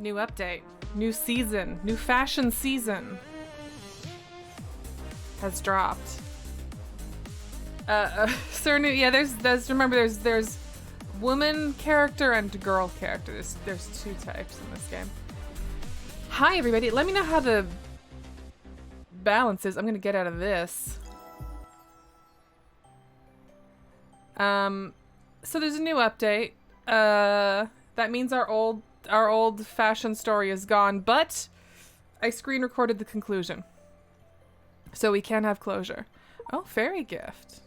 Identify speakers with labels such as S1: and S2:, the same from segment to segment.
S1: New update. New season. New fashion season has dropped. There's woman character and girl character. There's two types in this game. Hi everybody. Let me know how the balance is. I'm gonna get out of this. So there's a new update. That means our old fashion story is gone, but I screen recorded the conclusion. So we can have closure. Oh, fairy gift.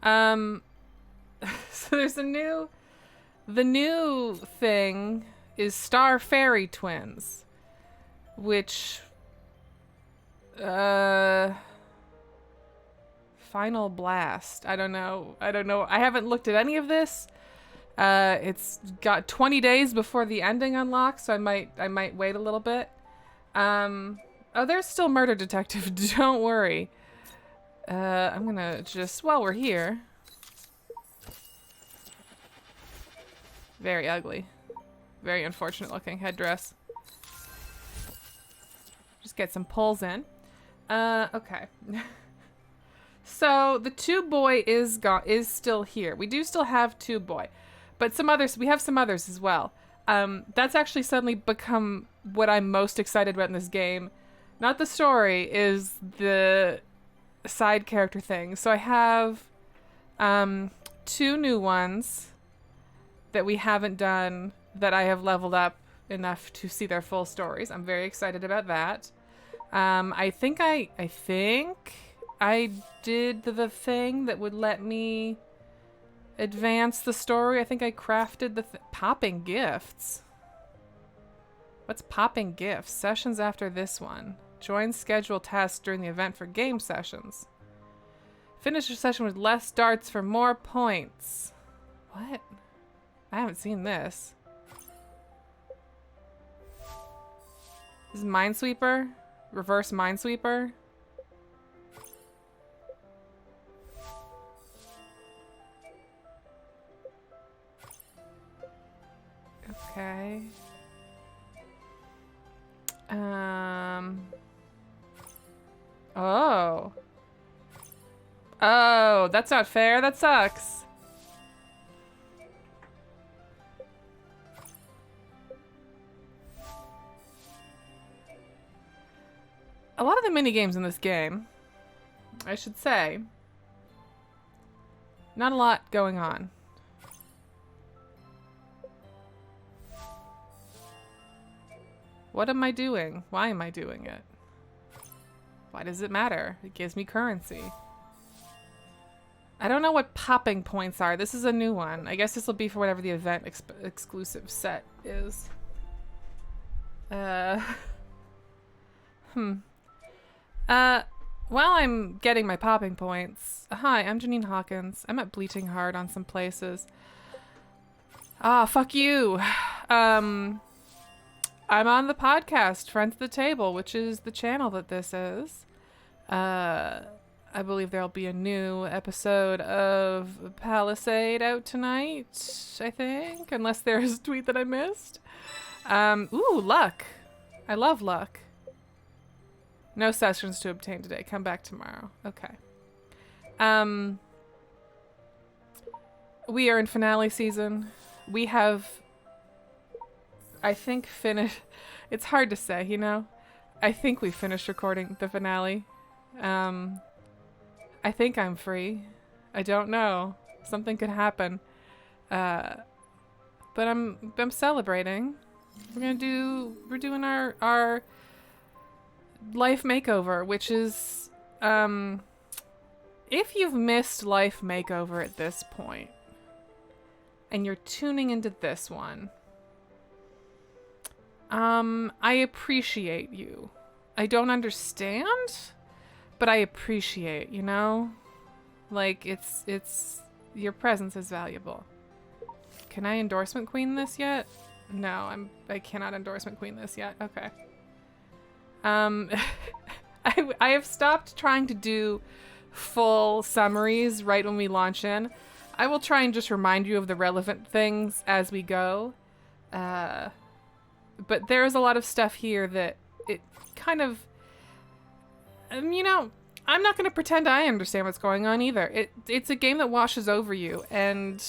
S1: So there's the new thing is Star Fairy Twins, which Final Blast. I don't know. I haven't looked at any of this. It's got 20 days before the ending unlocks, so I might wait a little bit. Oh, there's still Murder Detective. Don't worry. I'm gonna just, while we're here. Very ugly. Very unfortunate looking headdress. Just get some pulls in. Okay. So the 2 boy is still here. We do still have 2 boy, but we have some others as well. That's actually suddenly become what I'm most excited about in this game. Not the story, is the side character thing. So I have 2 new ones that we haven't done that I have leveled up enough to see their full stories. I'm very excited about that. I think I did the thing that would let me advance the story. I think I crafted the popping gifts. What's popping gifts? Sessions after this one. Join scheduled tasks during the event for game sessions. Finish your session with less darts for more points. What? I haven't seen this. This is Minesweeper? Reverse Minesweeper? Okay. Oh. Oh, that's not fair. That sucks. A lot of the minigames in this game, I should say, not a lot going on. What am I doing? Why am I doing it? Why does it matter? It gives me currency. I don't know what popping points are. This is a new one. I guess this will be for whatever the event exclusive set is. While I'm getting my popping points. Hi, I'm Janine Hawkins. I'm at Bleaching Heart on some places. Ah, fuck you. I'm on the podcast, Friends at the Table, which is the channel that this is. I believe there'll be a new episode of Palisade out tonight, I think. Unless there's a tweet that I missed. Ooh, luck. I love luck. No sessions to obtain today. Come back tomorrow. Okay. We are in finale season. We have, I think, finished. It's hard to say, you know? I think we finished recording the finale. I think I'm free. I don't know. Something could happen. But I'm celebrating. We're doing our life makeover, which is, if you've missed life makeover at this point, and you're tuning into this one, I appreciate you. I don't understand, but I appreciate, you know? Like, it's, your presence is valuable. Can I endorsement queen this yet? No, I cannot endorsement queen this yet. Okay. I have stopped trying to do full summaries right when we launch in. I will try and just remind you of the relevant things as we go. but there's a lot of stuff here that it kind of, you know, I'm not going to pretend I understand what's going on either. It's a game that washes over you, and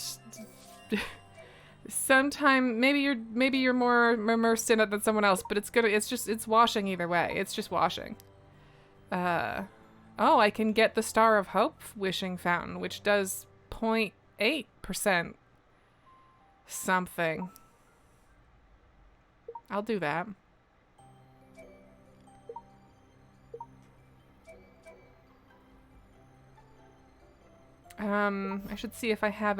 S1: sometimes maybe you're more immersed in it than someone else, but it's washing either way. It's just washing. Oh, I can get the Star of Hope wishing fountain, which does 0.8% something. I'll do that. I should see if I have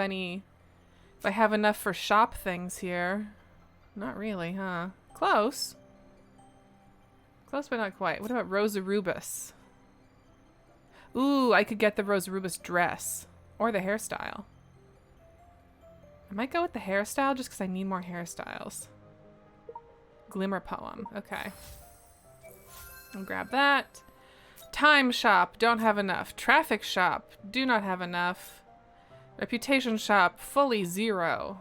S1: enough for shop things here. Not really, huh? Close. Close, but not quite. What about Rosa Rubus? Ooh, I could get the Rosa Rubus dress. Or the hairstyle. I might go with the hairstyle just because I need more hairstyles. Glimmer poem. Okay. I'll grab that. Time shop. Don't have enough. Traffic shop. Do not have enough. Reputation shop. Fully 0.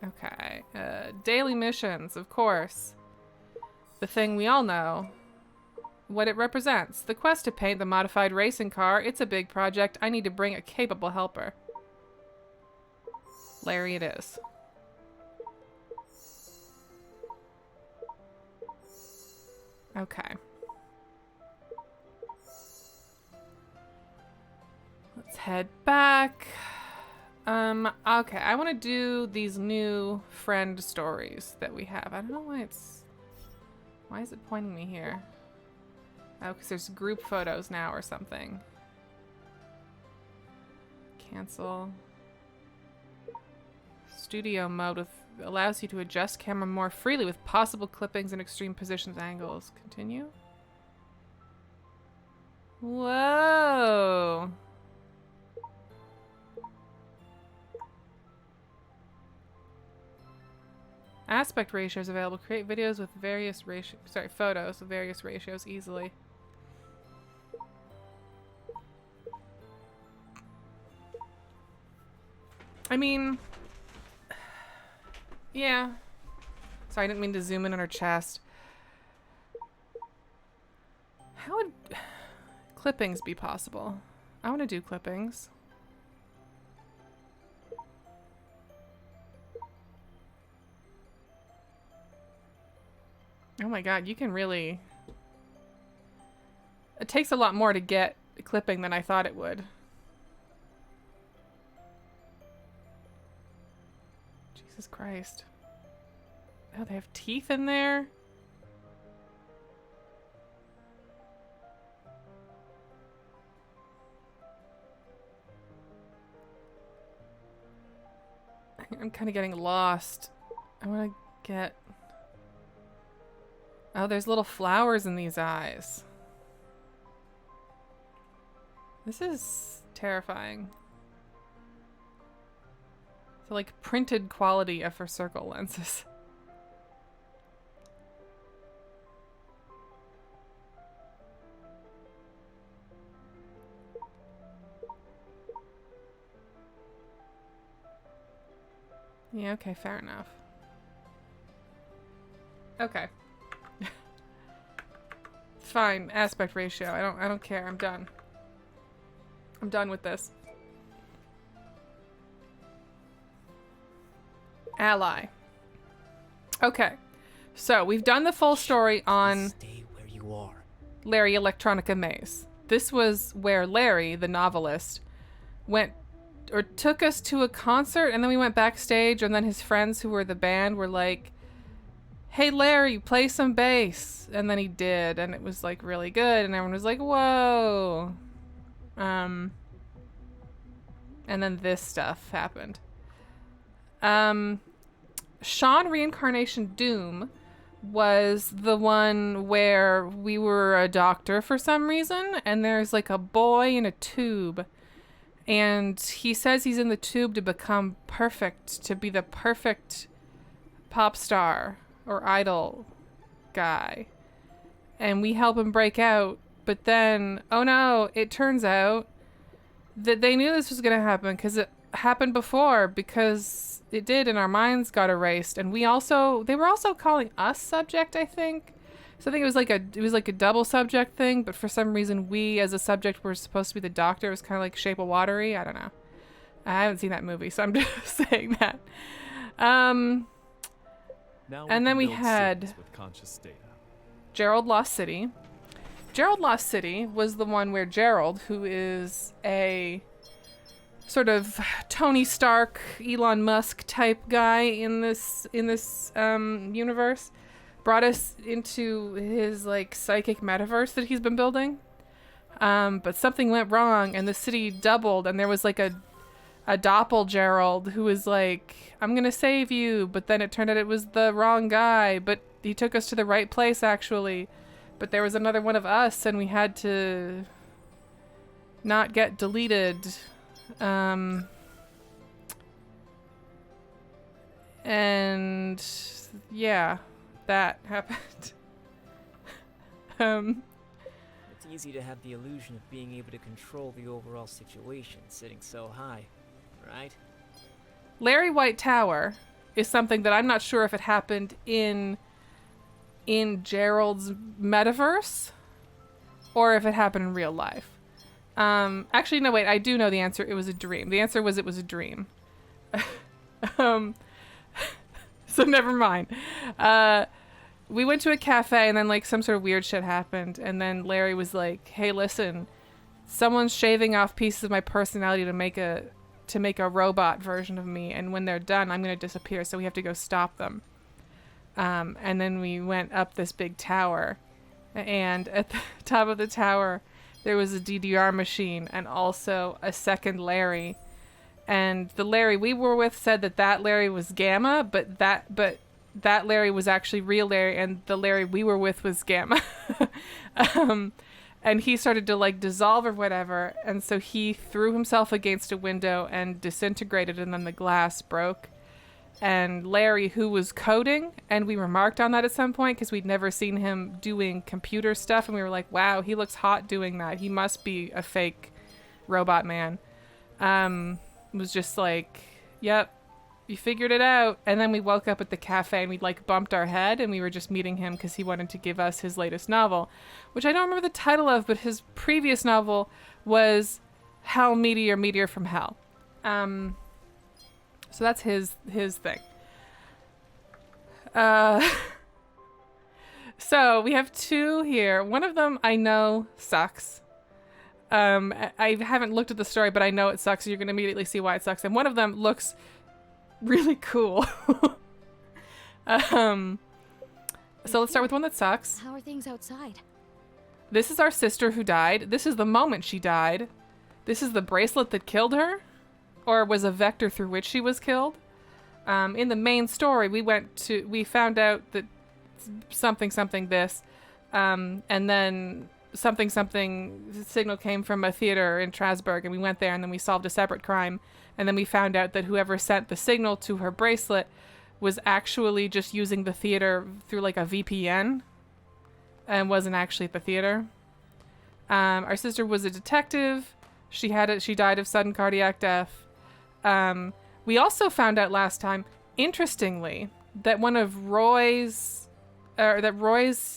S1: Okay. Daily missions, of course. The thing we all know. What it represents. The quest to paint the modified racing car. It's a big project. I need to bring a capable helper. Larry it is. Okay. Let's head back. Okay, I want to do these new friend stories that we have. I don't know why why is it pointing me here? Oh, because there's group photos now or something. Cancel. Studio mode allows you to adjust camera more freely with possible clippings and extreme positions, angles. Continue. Whoa. Aspect ratios available. Create videos with various photos with various ratios easily. I mean, yeah. Sorry, I didn't mean to zoom in on her chest. How would clippings be possible? I want to do clippings. Oh my god, you can really... It takes a lot more to get clipping than I thought it would. Jesus Christ. Oh, they have teeth in there? I'm kind of getting lost. I want to get... Oh, there's little flowers in these eyes. This is terrifying. So like printed quality of her circle lenses. Yeah, okay, fair enough. Okay. Fine, aspect ratio. I don't care. I'm done. I'm done with this. Ally. Okay. So, we've done the full story on
S2: Stay where you are.
S1: Larry Electronica Maze. This was where Larry, the novelist, went or took us to a concert, and then we went backstage, and then his friends who were the band were like, "Hey Larry, play some bass." And then he did, and it was like really good, and everyone was like, "Whoa." And then this stuff happened. Sean Reincarnation Doom was the one where we were a doctor for some reason, and there's like a boy in a tube, and he says he's in the tube to become perfect, to be the perfect pop star or idol guy, and we help him break out. But then, oh no, it turns out that they knew this was gonna happen because happened before because it did, and our minds got erased. And they were also calling us subject, I think. So I think it was like a double subject thing, but for some reason we as a subject were supposed to be the doctor. It was kind of like Shape of Watery. I don't know. I haven't seen that movie, so I'm just saying that. And then we had Gerald Lost City. Gerald Lost City was the one where Gerald, who is a sort of Tony Stark, Elon Musk type guy in this universe, brought us into his like psychic metaverse that he's been building. But something went wrong and the city doubled, and there was like a doppel-Gerald who was like, I'm gonna save you, but then it turned out it was the wrong guy, but he took us to the right place actually. But there was another one of us and we had to not get deleted. And yeah, that happened.
S2: It's easy to have the illusion of being able to control the overall situation sitting so high, right?
S1: Larry White Tower is something that I'm not sure if it happened in Gerald's metaverse or if it happened in real life. Actually, no, wait, I do know the answer. It was a dream. The answer was it was a dream. So never mind. We went to a cafe and then like some sort of weird shit happened. And then Larry was like, hey, listen, someone's shaving off pieces of my personality to make a robot version of me. And when they're done, I'm going to disappear. So we have to go stop them. And then we went up this big tower, and at the top of the tower, there was a DDR machine and also a second Larry. And the Larry we were with said that Larry was Gamma, but that Larry was actually real Larry, and the Larry we were with was Gamma. And he started to like dissolve or whatever, and so he threw himself against a window and disintegrated, and then the glass broke. And Larry, who was coding, and we remarked on that at some point because we'd never seen him doing computer stuff, and we were like, wow, he looks hot doing that. He must be a fake robot man. Was just like, yep, you figured it out. And then we woke up at the cafe and we like bumped our head, and we were just meeting him because he wanted to give us his latest novel, which I don't remember the title of, but his previous novel was Hell Meteor, Meteor from Hell. So that's his thing. So we have two here. One of them I know sucks. I haven't looked at the story, but I know it sucks. So you're going to immediately see why it sucks. And one of them looks really cool. So let's start with one that sucks.
S3: How are things outside?
S1: This is our sister who died. This is the moment she died. This is the bracelet that killed her, or was a vector through which she was killed. In the main story, we found out that something this, and then something signal came from a theater in Strasbourg, and we went there, and then we solved a separate crime, and then we found out that whoever sent the signal to her bracelet was actually just using the theater through like a VPN, and wasn't actually at the theater. Our sister was a detective. She died of sudden cardiac death. We also found out last time, interestingly, that one of Roy's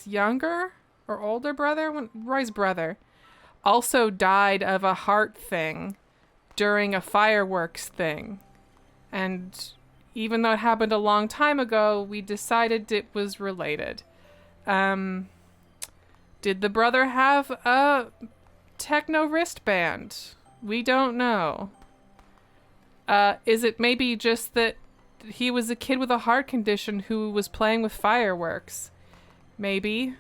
S1: younger or older brother, Roy's brother, also died of a heart thing during a fireworks thing. And even though it happened a long time ago, we decided it was related. Did the brother have a techno wristband? We don't know. Is it maybe just that he was a kid with a heart condition who was playing with fireworks? Maybe.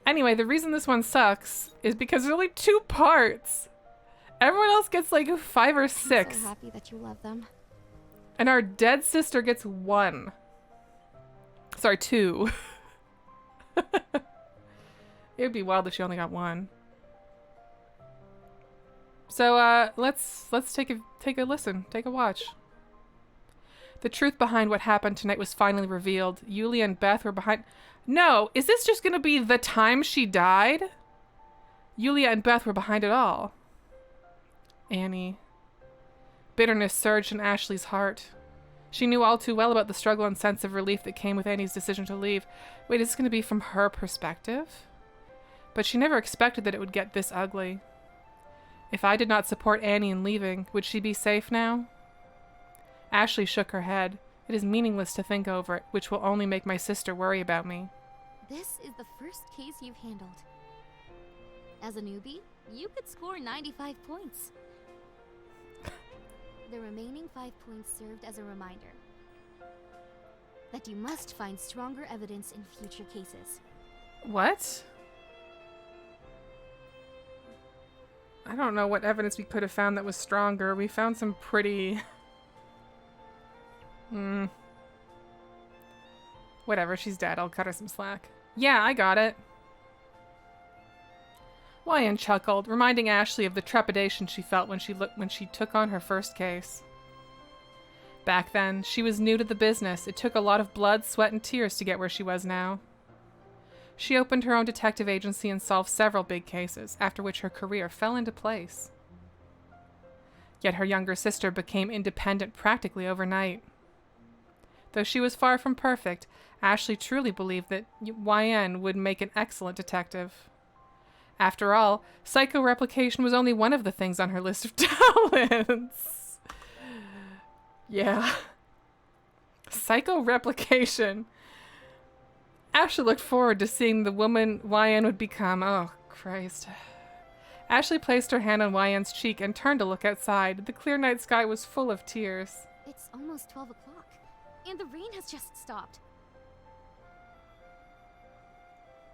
S1: Anyway, the reason this one sucks is because there's only 2 parts. Everyone else gets like 5 or 6.
S3: I'm so happy that you love them.
S1: And our dead sister gets 1. Sorry, 2. It would be wild if she only got 1. So let's take a listen, take a watch. The truth behind what happened tonight was finally revealed. Yulia and Beth were behind. No, is this just gonna be the time she died? Yulia and Beth were behind it all. Annie. Bitterness surged in Ashley's heart. She knew all too well about the struggle and sense of relief that came with Annie's decision to leave. Wait, is this going to be from her perspective? But she never expected that it would get this ugly. If I did not support Annie in leaving, would she be safe now? Ashley shook her head. It is meaningless to think over it, which will only make my sister worry about me.
S3: This is the first case you've handled. As a newbie, you could score 95 points. The remaining 5 points served as a reminder that you must find stronger evidence in future cases.
S1: What? I don't know what evidence we could have found that was stronger. We found some pretty... Whatever, she's dead. I'll cut her some slack. Yeah, I got it. Wyan chuckled, reminding Ashley of the trepidation she felt when she took on her first case. Back then, she was new to the business. It took a lot of blood, sweat, and tears to get where she was now. She opened her own detective agency and solved several big cases, after which her career fell into place. Yet her younger sister became independent practically overnight. Though she was far from perfect, Ashley truly believed that YN would make an excellent detective. After all, psychoreplication was only one of the things on her list of talents. Yeah. Psychoreplication. Ashley looked forward to seeing the woman YN would become. Oh, Christ. Ashley placed her hand on YN's cheek and turned to look outside. The clear night sky was full of tears.
S3: It's almost 12 o'clock, and the rain has just stopped.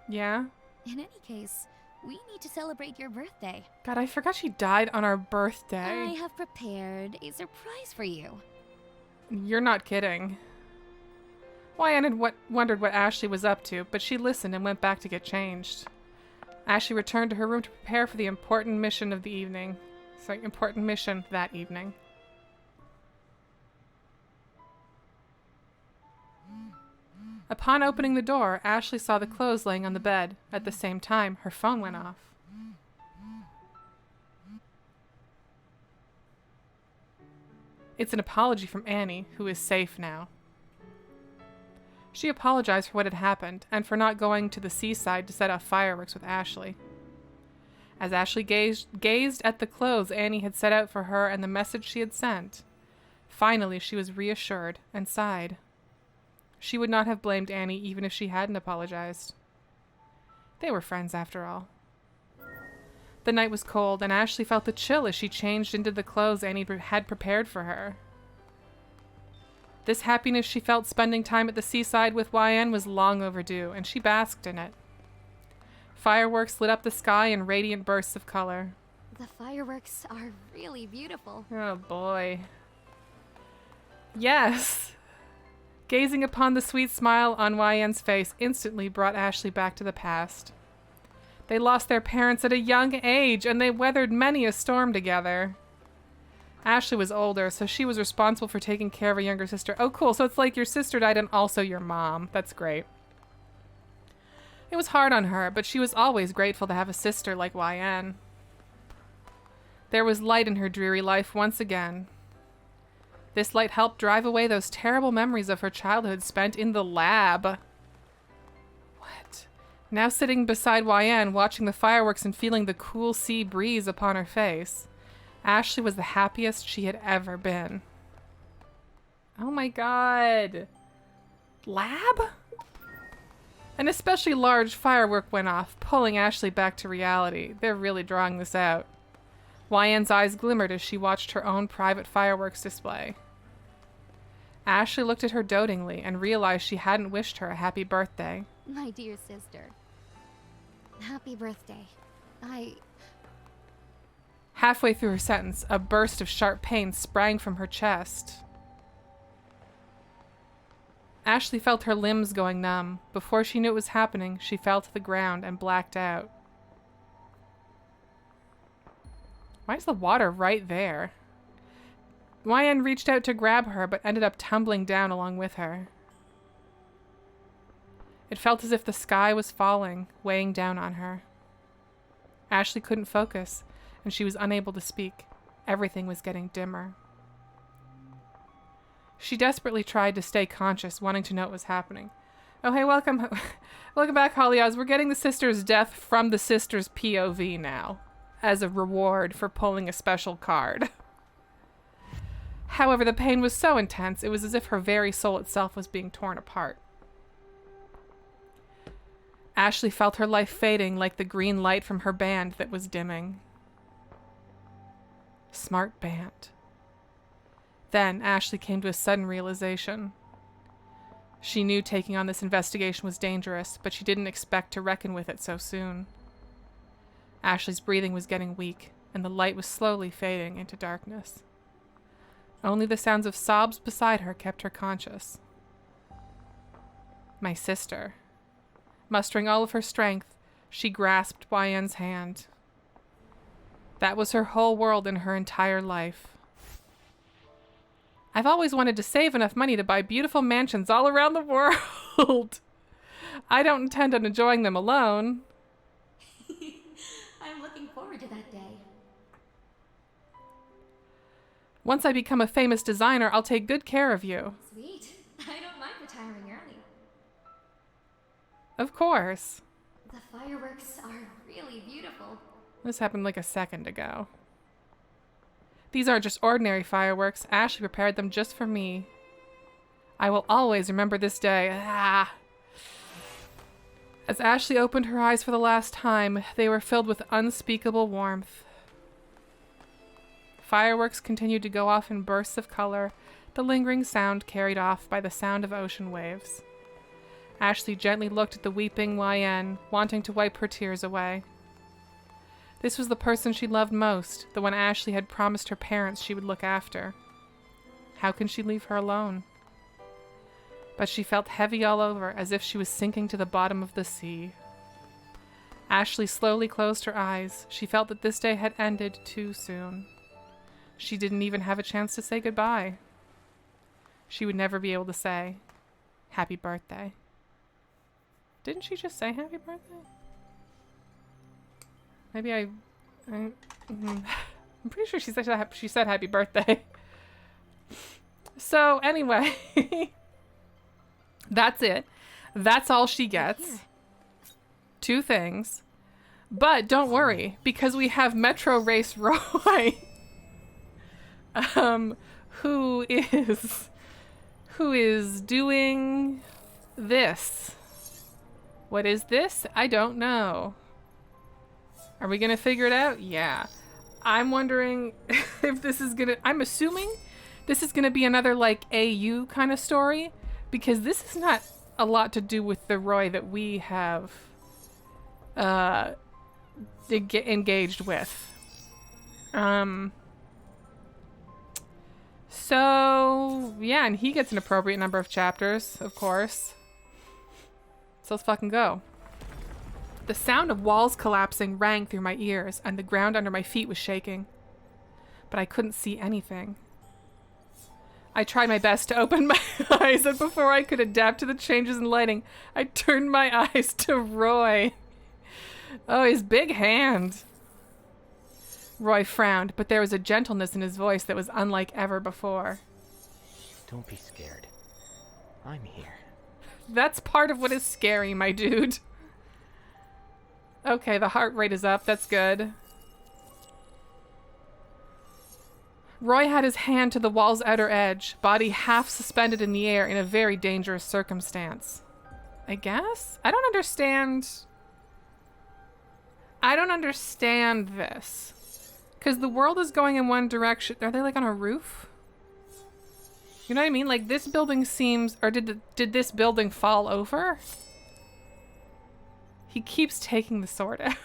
S1: Yeah?
S3: In any case, we need to celebrate your birthday.
S1: God, I forgot she died on our birthday.
S3: I have prepared a surprise for you.
S1: You're not kidding. YN had wondered what Ashley was up to, but she listened and went back to get changed. Ashley returned to her room to prepare for the important mission of the evening. Important mission that evening. Upon opening the door, Ashley saw the clothes laying on the bed. At the same time, her phone went off. It's an apology from Annie, who is safe now. She apologized for what had happened, and for not going to the seaside to set off fireworks with Ashley. As Ashley gazed at the clothes Annie had set out for her and the message she had sent, finally she was reassured and sighed. She would not have blamed Annie even if she hadn't apologized. They were friends after all. The night was cold, and Ashley felt the chill as she changed into the clothes Annie had prepared for her. This happiness she felt spending time at the seaside with YN was long overdue, and she basked in it. Fireworks lit up the sky in radiant bursts of color.
S3: The fireworks are really beautiful.
S1: Oh boy. Yes! Gazing upon the sweet smile on YN's face instantly brought Ashley back to the past. They lost their parents at a young age, and they weathered many a storm together. Ashley was older, so she was responsible for taking care of her younger sister. Oh, cool. So it's like your sister died and also your mom. That's great. It was hard on her, but she was always grateful to have a sister like YN. There was light in her dreary life once again. This light helped drive away those terrible memories of her childhood spent in the lab. What? Now sitting beside YN, watching the fireworks and feeling the cool sea breeze upon her face, Ashley was the happiest she had ever been. Oh my god. Lab? An especially large firework went off, pulling Ashley back to reality. They're really drawing this out. YN's eyes glimmered as she watched her own private fireworks display. Ashley looked at her dotingly and realized she hadn't wished her a happy birthday.
S3: My dear sister. Happy birthday.
S1: Halfway through her sentence, a burst of sharp pain sprang from her chest. Ashley felt her limbs going numb. Before she knew it was happening, she fell to the ground and blacked out. Why is the water right there? YN reached out to grab her, but ended up tumbling down along with her. It felt as if the sky was falling, weighing down on her. Ashley couldn't focus, and she was unable to speak. Everything was getting dimmer. She desperately tried to stay conscious, wanting to know what was happening. Oh, hey, welcome. Welcome back, Holly Oz. We're getting the sister's death from the sister's POV now, as a reward for pulling a special card. However, the pain was so intense, it was as if her very soul itself was being torn apart. Ashley felt her life fading like the green light from her band that was dimming. Smart band. Then Ashley came to a sudden realization. She knew taking on this investigation was dangerous, but she didn't expect to reckon with it so soon. Ashley's breathing was getting weak, and the light was slowly fading into darkness. Only the sounds of sobs beside her kept her conscious. My sister. Mustering all of her strength, she grasped Yen's hand. That was her whole world in her entire life. I've always wanted to save enough money to buy beautiful mansions all around the world. I don't intend on enjoying them alone.
S3: I'm looking forward to that day.
S1: Once I become a famous designer, I'll take good care of you.
S3: Sweet. I don't mind retiring early.
S1: Of course.
S3: The fireworks are really beautiful.
S1: This happened like a second ago. These aren't just ordinary fireworks. Ashley prepared them just for me. I will always remember this day. Ah. As Ashley opened her eyes for the last time, they were filled with unspeakable warmth. Fireworks continued to go off in bursts of color, the lingering sound carried off by the sound of ocean waves. Ashley gently looked at the weeping Yen, wanting to wipe her tears away. This was the person she loved most, the one Ashley had promised her parents she would look after. How can she leave her alone? But she felt heavy all over, as if she was sinking to the bottom of the sea. Ashley slowly closed her eyes. She felt that this day had ended too soon. She didn't even have a chance to say goodbye. She would never be able to say, "Happy birthday." Didn't she just say happy birthday? Maybe I'm pretty sure she said happy birthday. So anyway, that's it. That's all she gets. 2 things. But don't worry, because we have Metro Race Roy, who is doing this. What is this? I don't know. Are we gonna figure it out? Yeah. I'm wondering if this is gonna... I'm assuming this is gonna be another, like, AU kind of story, because this is not a lot to do with the Roy that we have engaged with. So, yeah, and he gets an appropriate number of chapters, of course. So let's fucking go. The sound of walls collapsing rang through my ears, and the ground under my feet was shaking. But I couldn't see anything. I tried my best to open my eyes, and before I could adapt to the changes in lighting, I turned my eyes to Roy. Oh, his big hand. Roy frowned, but there was a gentleness in his voice that was unlike ever before.
S4: Don't be scared. I'm here.
S1: That's part of what is scary, my dude. Okay, the heart rate is up. That's good. Roy had his hand to the wall's outer edge, body half suspended in the air in a very dangerous circumstance. I guess? I don't understand this. Because the world is going in one direction. Are they like on a roof? You know what I mean? Like this building seems... Or did this building fall over? He keeps taking the sword out.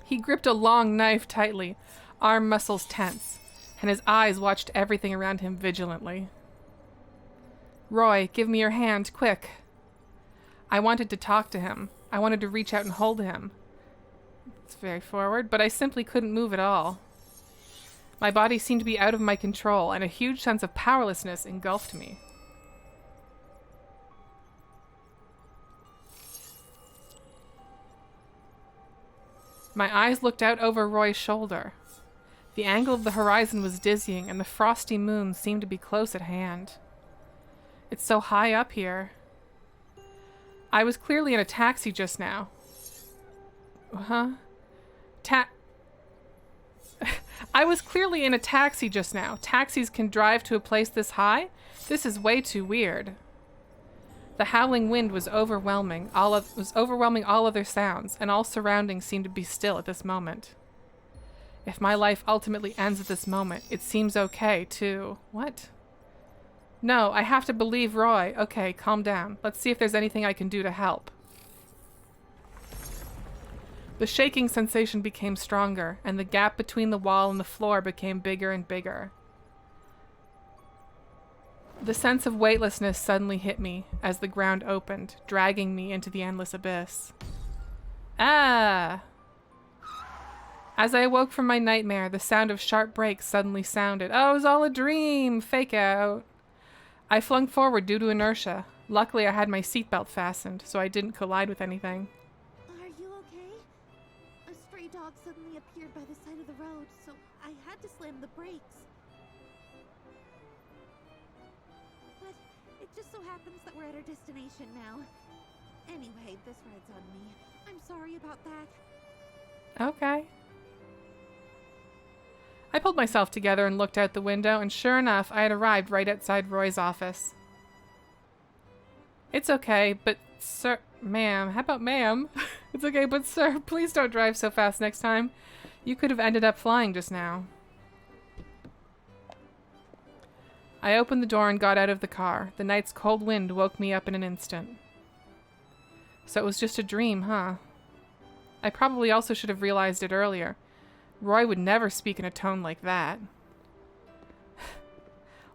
S1: He gripped a long knife tightly, arm muscles tense, and his eyes watched everything around him vigilantly. Roy, give me your hand, quick. I wanted to talk to him. I wanted to reach out and hold him. It's very forward, but I simply couldn't move at all. My body seemed to be out of my control, and a huge sense of powerlessness engulfed me. My eyes looked out over Roy's shoulder. The angle of the horizon was dizzying, and the frosty moon seemed to be close at hand. It's so high up here. I was clearly in a taxi just now. Huh? I was clearly in a taxi just now. Taxis can drive to a place this high? This is way too weird. The howling wind was overwhelming all other sounds, and all surroundings seemed to be still at this moment. If my life ultimately ends at this moment, it seems okay, too. What? No, I have to believe Roy. Okay, calm down. Let's see if there's anything I can do to help. The shaking sensation became stronger, and the gap between the wall and the floor became bigger and bigger. The sense of weightlessness suddenly hit me as the ground opened, dragging me into the endless abyss. Ah! As I awoke from my nightmare, the sound of sharp brakes suddenly sounded. Oh, it was all a dream! Fake out! I flung forward due to inertia. Luckily, I had my seatbelt fastened, so I didn't collide with anything.
S5: Are you okay? A stray dog suddenly appeared by the side of the road, so I had to slam the brakes. But it just so happens that we're at our destination now. Anyway, this ride's on me. I'm sorry about that.
S1: Okay. I pulled myself together and looked out the window, and sure enough, I had arrived right outside Roy's office. It's okay, but sir... Ma'am. How about ma'am? It's okay, but sir, please don't drive so fast next time. You could have ended up flying just now. I opened the door and got out of the car. The night's cold wind woke me up in an instant. So it was just a dream, huh? I probably also should have realized it earlier. Roy would never speak in a tone like that.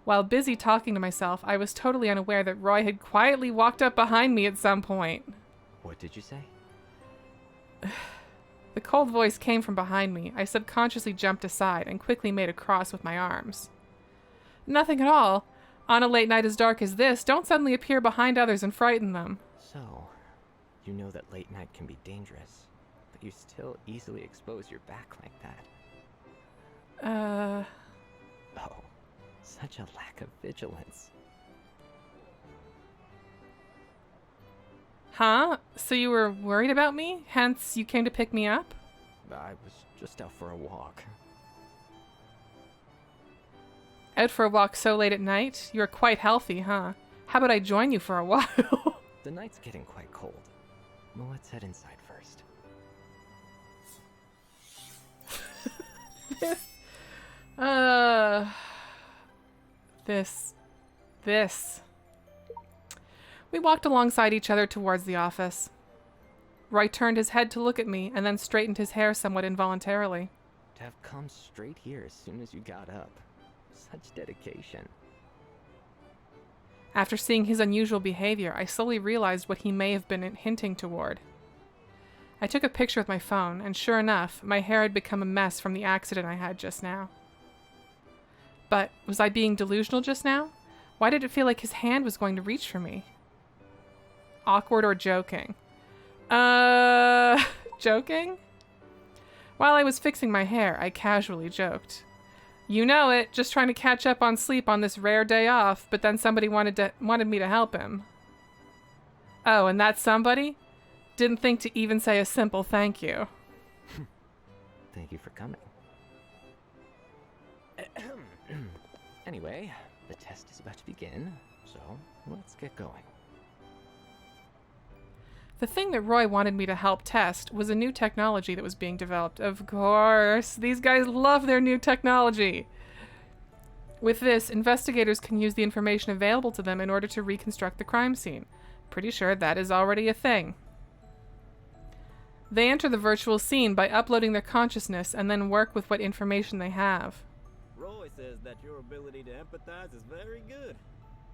S1: While busy talking to myself, I was totally unaware that Roy had quietly walked up behind me at some point.
S4: What did you say?
S1: The cold voice came from behind me. I subconsciously jumped aside and quickly made a cross with my arms. Nothing at all. On a late night as dark as this, don't suddenly appear behind others and frighten them.
S4: So, you know that late night can be dangerous, but you still easily expose your back like that. Oh, such a lack of vigilance.
S1: Huh? So you were worried about me? Hence, you came to pick me up?
S4: I was just out for a walk.
S1: Out for a walk so late at night? You're quite healthy, huh? How about I join you for a while?
S4: The night's getting quite cold. Well, let's head inside first.
S1: This. We walked alongside each other towards the office. Roy turned his head to look at me and then straightened his hair somewhat involuntarily.
S4: To have come straight here as soon as you got up. Such dedication.
S1: After seeing his unusual behavior, I slowly realized what he may have been hinting toward. I took a picture with my phone, and sure enough, my hair had become a mess from the accident I had just now. But was I being delusional just now? Why did it feel like his hand was going to reach for me? Awkward or joking? Joking? While I was fixing my hair, I casually joked. You know it, just trying to catch up on sleep on this rare day off, but then somebody wanted me to help him. Oh, and that somebody? Didn't think to even say a simple thank you.
S4: Thank you for coming. Anyway, the test is about to begin, so let's get going.
S1: The thing that Roy wanted me to help test was a new technology that was being developed. Of course, these guys love their new technology. With this, investigators can use the information available to them in order to reconstruct the crime scene. Pretty sure that is already a thing. They enter the virtual scene by uploading their consciousness and then work with what information they have.
S6: Roy says that your ability to empathize is very good,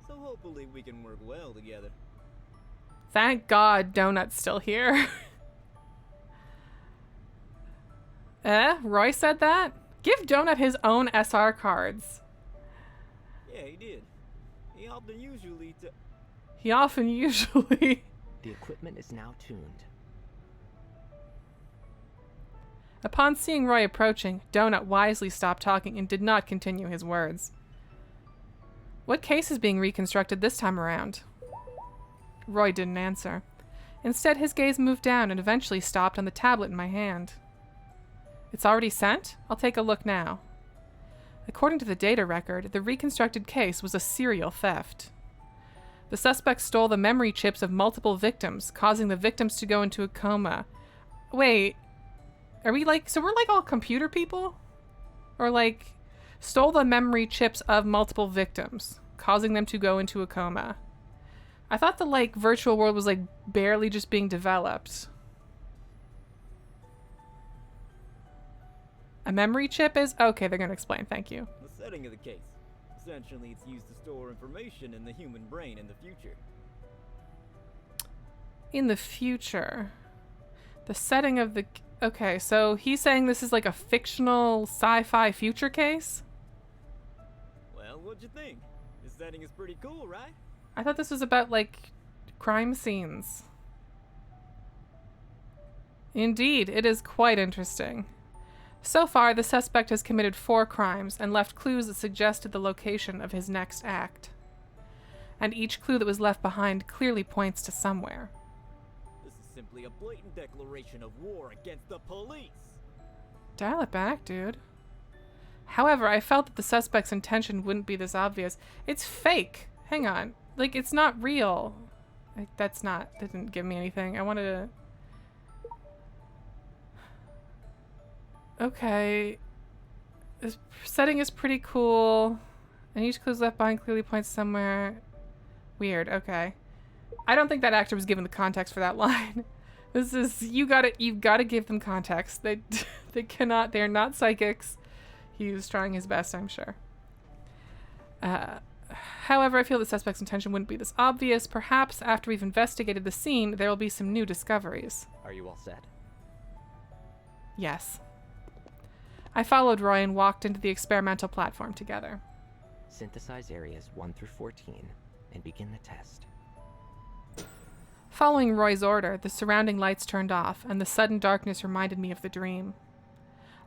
S6: so hopefully we can work well together.
S1: Thank God Donut's still here. Roy said that? Give Donut his own SR cards.
S6: Yeah, he did. He often usually
S4: The equipment is now tuned.
S1: Upon seeing Roy approaching, Donut wisely stopped talking and did not continue his words. What case is being reconstructed this time around? Roy didn't answer. Instead, his gaze moved down and eventually stopped on the tablet in my hand. It's already sent? I'll take a look now. According to the data record, the reconstructed case was a serial theft. The suspect stole the memory chips of multiple victims, causing the victims to go into a coma. Wait, are we like, so we're like all computer people? Or like, stole the memory chips of multiple victims, causing them to go into a coma. I thought the like virtual world was like barely just being developed. A memory chip is? Okay, they're gonna explain, thank you.
S6: The setting of the case. Essentially, it's used to store information in the human brain in the future.
S1: In the future. The setting of the... Okay, so he's saying this is like a fictional sci-fi future case?
S6: Well, what'd you think? This setting is pretty cool, right?
S1: I thought this was about, like, crime scenes. Indeed, it is quite interesting. So far, the suspect has committed 4 crimes and left clues that suggested the location of his next act. And each clue that was left behind clearly points to somewhere.
S6: This is simply a blatant declaration of war against the police.
S1: Dial it back, dude. However, I felt that the suspect's intention wouldn't be this obvious. It's fake. Hang on. Like, it's not real. That didn't give me anything. I wanted to... Okay. This setting is pretty cool. And each clue left behind clearly points somewhere. Weird, okay. I don't think that actor was given the context for that line. This is, you've gotta give them context. They they're not psychics. He was trying his best, I'm sure. However, I feel the suspect's intention wouldn't be this obvious. Perhaps after we've investigated the scene, there will be some new discoveries.
S4: Are you all set?
S1: Yes. I followed Roy and walked into the experimental platform together.
S4: Synthesize areas 1 through 14 and begin the test.
S1: Following Roy's order, the surrounding lights turned off, and the sudden darkness reminded me of the dream.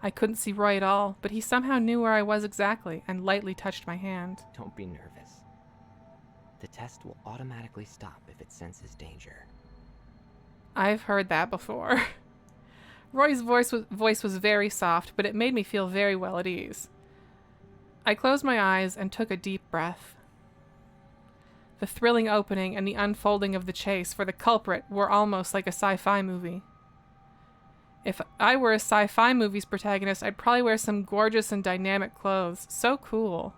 S1: I couldn't see Roy at all, but he somehow knew where I was exactly and lightly touched my hand.
S4: Don't be nervous. The test will automatically stop if it senses danger.
S1: I've heard that before. Roy's voice was very soft, but it made me feel very well at ease. I closed my eyes and took a deep breath. The thrilling opening and the unfolding of the chase for the culprit were almost like a sci-fi movie. If I were a sci-fi movie's protagonist, I'd probably wear some gorgeous and dynamic clothes. So cool.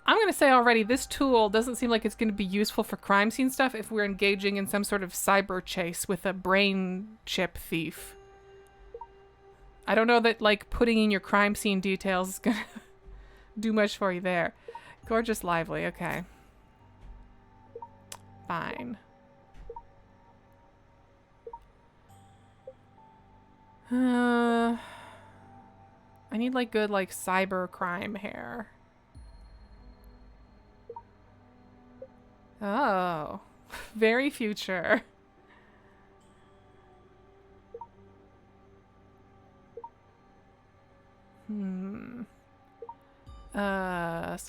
S1: I'm going to say already, this tool doesn't seem like it's going to be useful for crime scene stuff if we're engaging in some sort of cyber chase with a brain chip thief. I don't know that, like, putting in your crime scene details is going to do much for you there. Gorgeous lively, okay. Fine. I need, like, good, like, cyber crime hair. Oh, very future. Some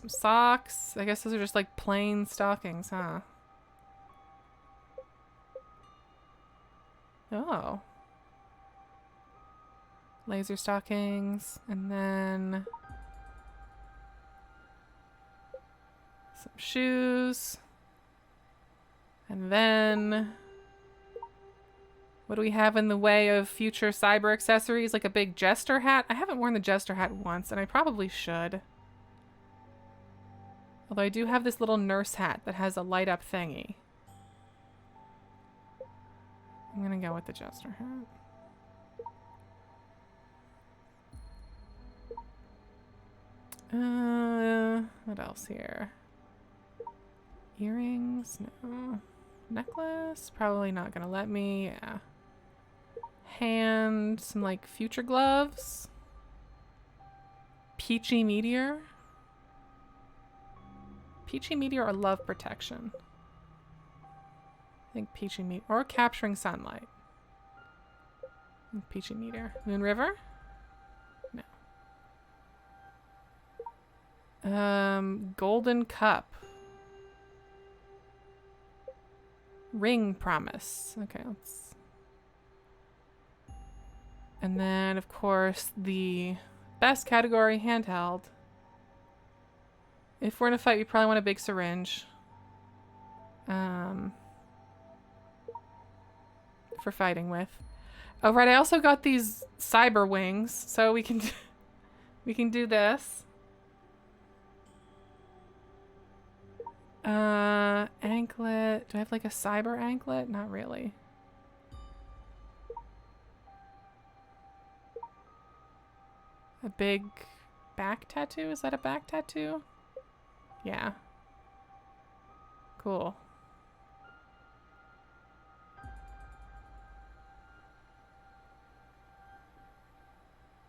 S1: socks. I guess those are just like plain stockings, huh? Oh. Laser stockings, and then some shoes. And then, what do we have in the way of future cyber accessories? Like a big jester hat? I haven't worn the jester hat once, and I probably should. Although I do have this little nurse hat that has a light up thingy. I'm gonna go with the jester hat. What else here? Earrings? No. Necklace? Probably not gonna let me. Yeah. Hand. Some like future gloves. Peachy meteor. Peachy meteor or love protection. I think peachy meteor or capturing sunlight. Peachy Meter. Moon River? No. Golden Cup. Ring Promise. Okay, let's... And then, of course, the best category, handheld. If we're in a fight, we probably want a big syringe. For fighting with. Oh, right, I also got these cyber wings, so we can we can do this. Anklet. Do I have like a cyber anklet? Not really. A big back tattoo? Is that a back tattoo? Yeah. Cool.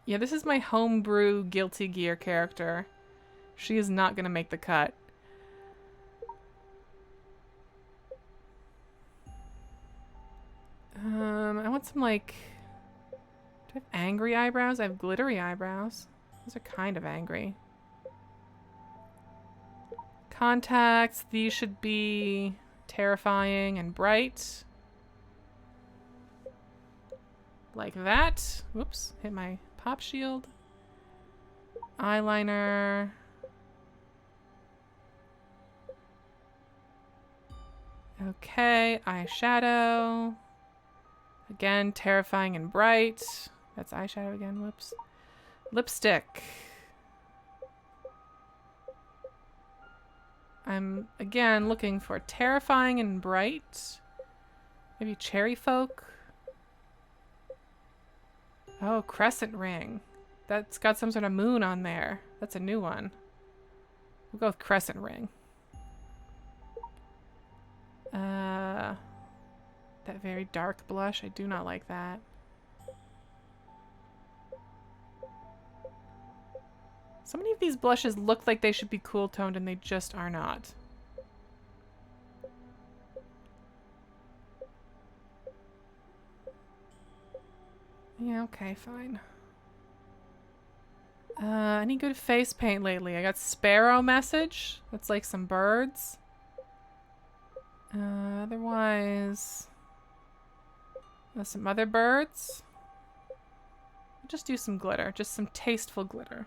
S1: Yeah, this is my homebrew Guilty Gear character. She is not gonna make the cut. I want some, like... Do I have angry eyebrows? I have glittery eyebrows. Those are kind of angry. Contacts. These should be terrifying and bright. Like that. Whoops. Hit my pop shield. Eyeliner. Okay. Eyeshadow. Again, terrifying and bright. That's eyeshadow again. Whoops. Lipstick. I'm, again, looking for terrifying and bright. Maybe cherry folk. Oh, crescent ring. That's got some sort of moon on there. That's a new one. We'll go with crescent ring. That very dark blush. I do not like that. So many of these blushes look like they should be cool toned and they just are not. Yeah, okay, fine. Any good face paint lately? I got Sparrow Message. That's like some birds. Otherwise... some other birds. I'll just do some glitter. Just some tasteful glitter.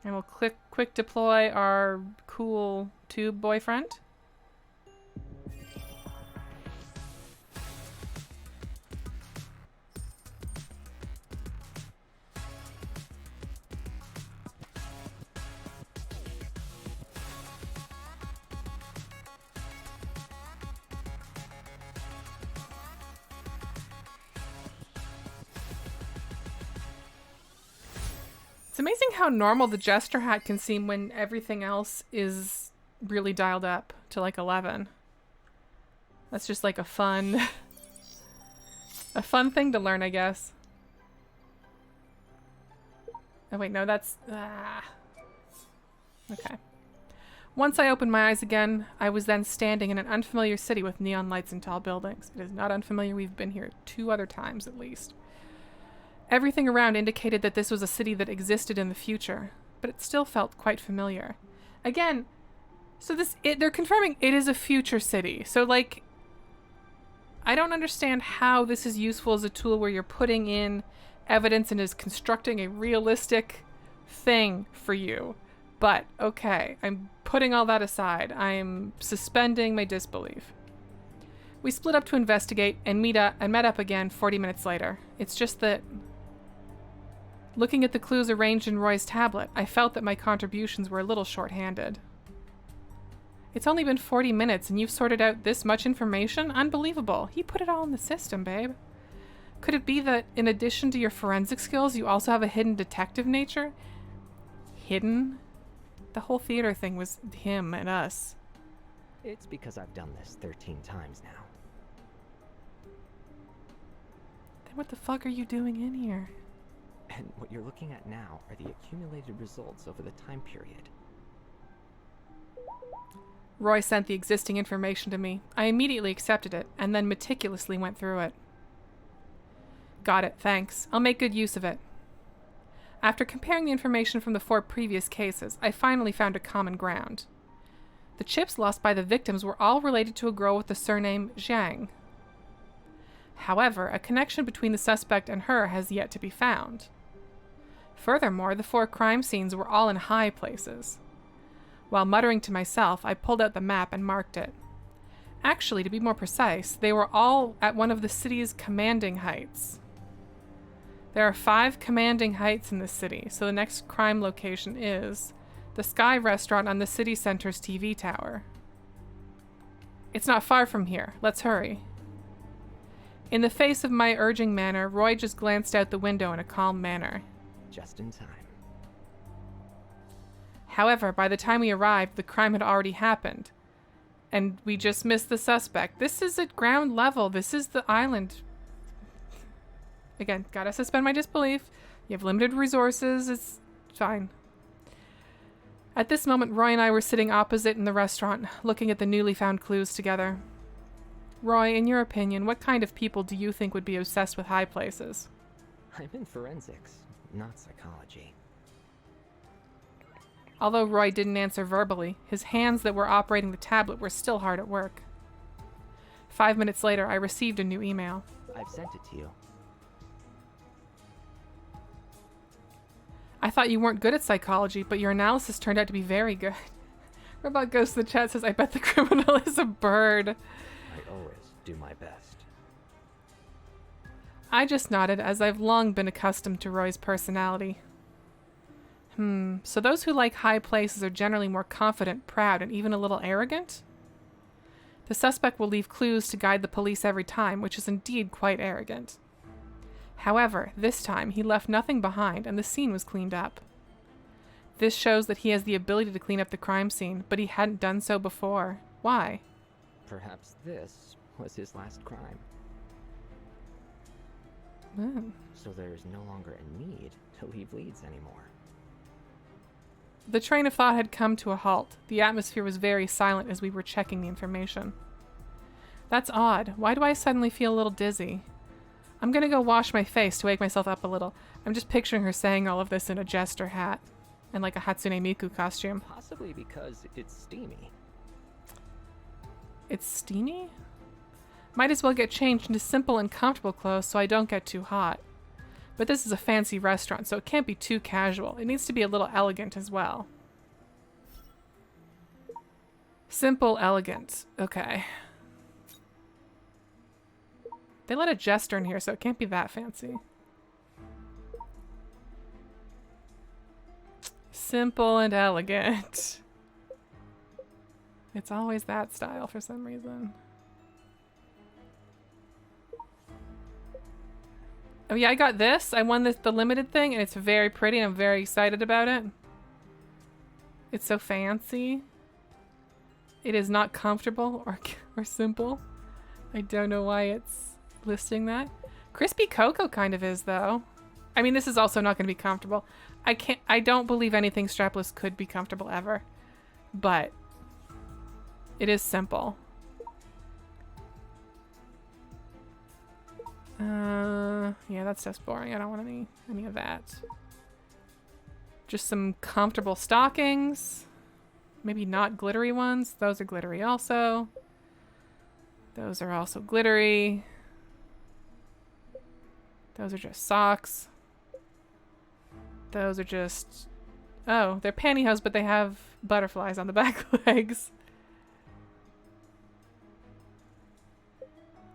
S1: And we'll quick deploy our cool tube boyfriend. It's amazing how normal the Jester hat can seem when everything else is really dialed up to like 11. That's just like a fun thing to learn, I guess. Oh wait, no, that's... Okay. Once I opened my eyes again, I was then standing in an unfamiliar city with neon lights and tall buildings. It is not unfamiliar. We've been here 2 other times at least. Everything around indicated that this was a city that existed in the future, but it still felt quite familiar. Again, so they're confirming it is a future city. So like, I don't understand how this is useful as a tool where you're putting in evidence and is constructing a realistic thing for you. But okay, I'm putting all that aside. I'm suspending my disbelief. We split up to investigate and met up again 40 minutes later. It's just that, looking at the clues arranged in Roy's tablet, I felt that my contributions were a little short-handed. It's only been 40 minutes and you've sorted out this much information? Unbelievable. He put it all in the system, babe. Could it be that in addition to your forensic skills, you also have a hidden detective nature? Hidden? The whole theater thing was him and us.
S4: It's because I've done this 13 times now.
S1: Then what the fuck are you doing in here?
S4: And what you're looking at now are the accumulated results over the time period.
S1: Roy sent the existing information to me. I immediately accepted it, and then meticulously went through it. Got it, thanks. I'll make good use of it. After comparing the information from the 4 previous cases, I finally found a common ground. The chips lost by the victims were all related to a girl with the surname Zhang. However, a connection between the suspect and her has yet to be found. Furthermore, the 4 crime scenes were all in high places. While muttering to myself, I pulled out the map and marked it. Actually, to be more precise, they were all at one of the city's commanding heights. There are 5 commanding heights in this city, so the next crime location is the Sky restaurant on the city center's TV tower. It's not far from here. Let's hurry. In the face of my urging manner, Roy just glanced out the window in a calm manner.
S4: Just in time.
S1: However, by the time we arrived, the crime had already happened, and we just missed the suspect. This is at ground level. This is the island. Again, gotta suspend my disbelief. You have limited resources. It's fine. At this moment, Roy and I were sitting opposite in the restaurant, looking at the newly found clues together. Roy, in your opinion, what kind of people do you think would be obsessed with high places?
S4: I'm in forensics, not psychology.
S1: Although Roy didn't answer verbally, his hands that were operating the tablet were still hard at work. 5 minutes later, I received a new email.
S4: I've sent it to you.
S1: I thought you weren't good at psychology, but your analysis turned out to be very good. Robot Ghost in the chat says, I bet the criminal is a bird.
S4: I always do my best.
S1: I just nodded, as I've long been accustomed to Roy's personality. So those who like high places are generally more confident, proud, and even a little arrogant? The suspect will leave clues to guide the police every time, which is indeed quite arrogant. However, this time he left nothing behind and the scene was cleaned up. This shows that he has the ability to clean up the crime scene, but he hadn't done so before. Why?
S4: Perhaps this was his last crime. So there is no longer a need to leave leads anymore.
S1: The train of thought had come to a halt. The atmosphere was very silent as we were checking the information. That's odd. Why do I suddenly feel a little dizzy? I'm gonna go wash my face to wake myself up a little. I'm just picturing her saying all of this in a jester hat and like a Hatsune Miku costume.
S4: Possibly because it's steamy.
S1: It's steamy? Might as well get changed into simple and comfortable clothes so I don't get too hot. But this is a fancy restaurant, so it can't be too casual. It needs to be a little elegant as well. Simple, elegant. Okay. They let a jester in here, so it can't be that fancy. Simple and elegant. It's always that style for some reason. Oh yeah, I got this. I won the limited thing, and it's very pretty, and I'm very excited about it. It's so fancy. It is not comfortable or simple. I don't know why it's listing that. Crispy Cocoa kind of is, though. I mean, this is also not going to be comfortable. I don't believe anything strapless could be comfortable ever. But it is simple. Yeah, that's just boring. I don't want any of that. Just some comfortable stockings. Maybe not glittery ones. Those are glittery also. Those are also glittery. Those are just socks. Those are just... Oh, they're pantyhose, but they have butterflies on the back legs.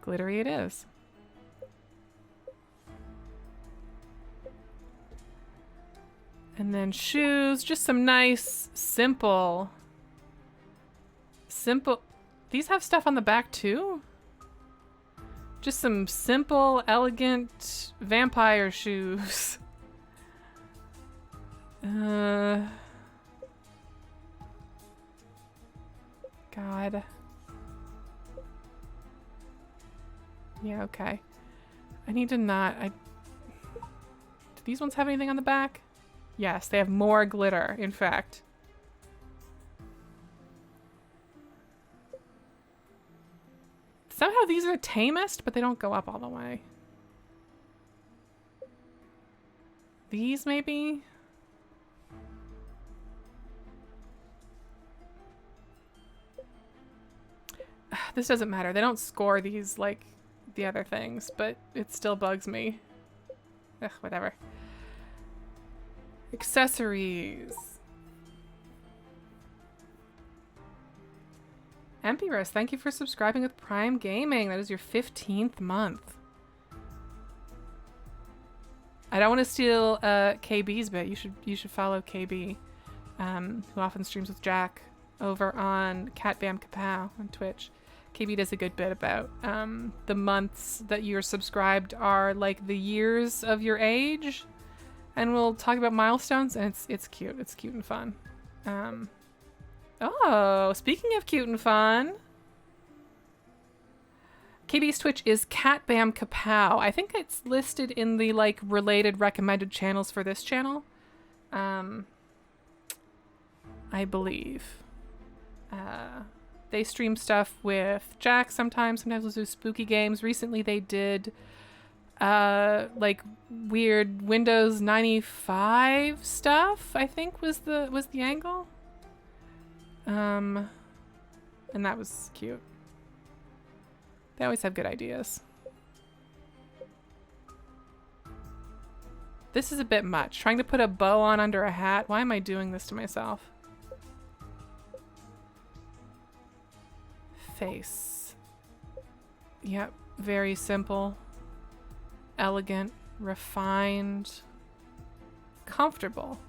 S1: Glittery it is. And then shoes, just some nice, simple... These have stuff on the back too? Just some simple, elegant vampire shoes. God. Yeah, okay. I need to not... Do these ones have anything on the back? Yes, they have more glitter, in fact. are the tamest, but they don't go up all the way. These, maybe? This doesn't matter. They don't score these like the other things, but it still bugs me. Ugh, whatever. Accessories. Empirus, thank you for subscribing with Prime Gaming. That is your 15th month. I don't want to steal KB's bit. You should follow KB, who often streams with Jack over on Cat Bam Kapow on Twitch. KB does a good bit about the months that you're subscribed are like the years of your age, and we'll talk about milestones, and it's cute. It's cute and fun. Oh, speaking of cute and fun, KB's Twitch is Cat Bam Kapow. I think it's listed in the like related recommended channels for this channel. I believe. They stream stuff with Jack sometimes. Sometimes they'll do spooky games. Recently they did like weird Windows 95 stuff, I think was the angle. And that was cute. They always have good ideas. This is a bit much. Trying to put a bow on under a hat. Why am I doing this to myself? Face. Yep, very simple, elegant, refined, comfortable.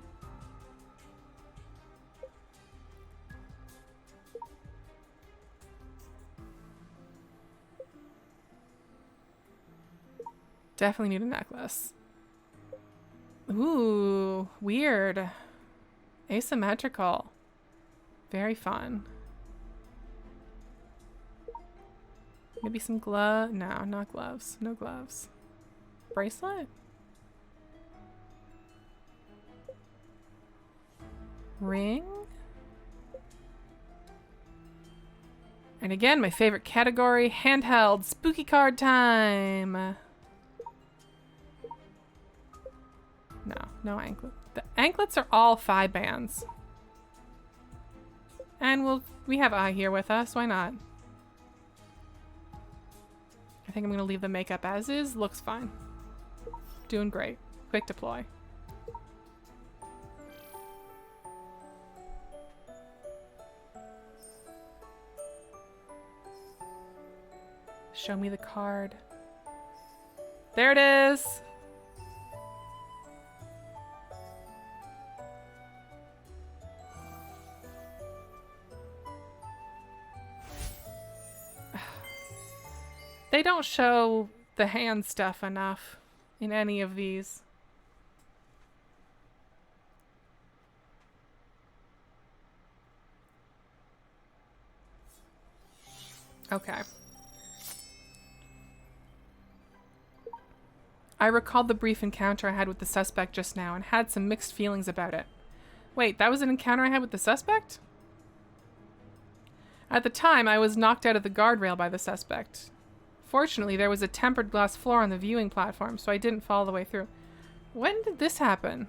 S1: Definitely need a necklace. Ooh, weird. Asymmetrical. Very fun. Maybe some glove? No, not gloves. No gloves. Bracelet? Ring? And again, my favorite category, handheld, spooky card time. No anklet. The anklets are all 5 bands. And we have Eye here with us. Why not? I think I'm gonna leave the makeup as is. Looks fine. Doing great. Quick deploy. Show me the card. There it is. They don't show the hand stuff enough in any of these. Okay. I recalled the brief encounter I had with the suspect just now and had some mixed feelings about it. Wait, that was an encounter I had with the suspect? At the time, I was knocked out of the guardrail by the suspect. Fortunately, there was a tempered glass floor on the viewing platform, so I didn't fall all the way through. When did this happen?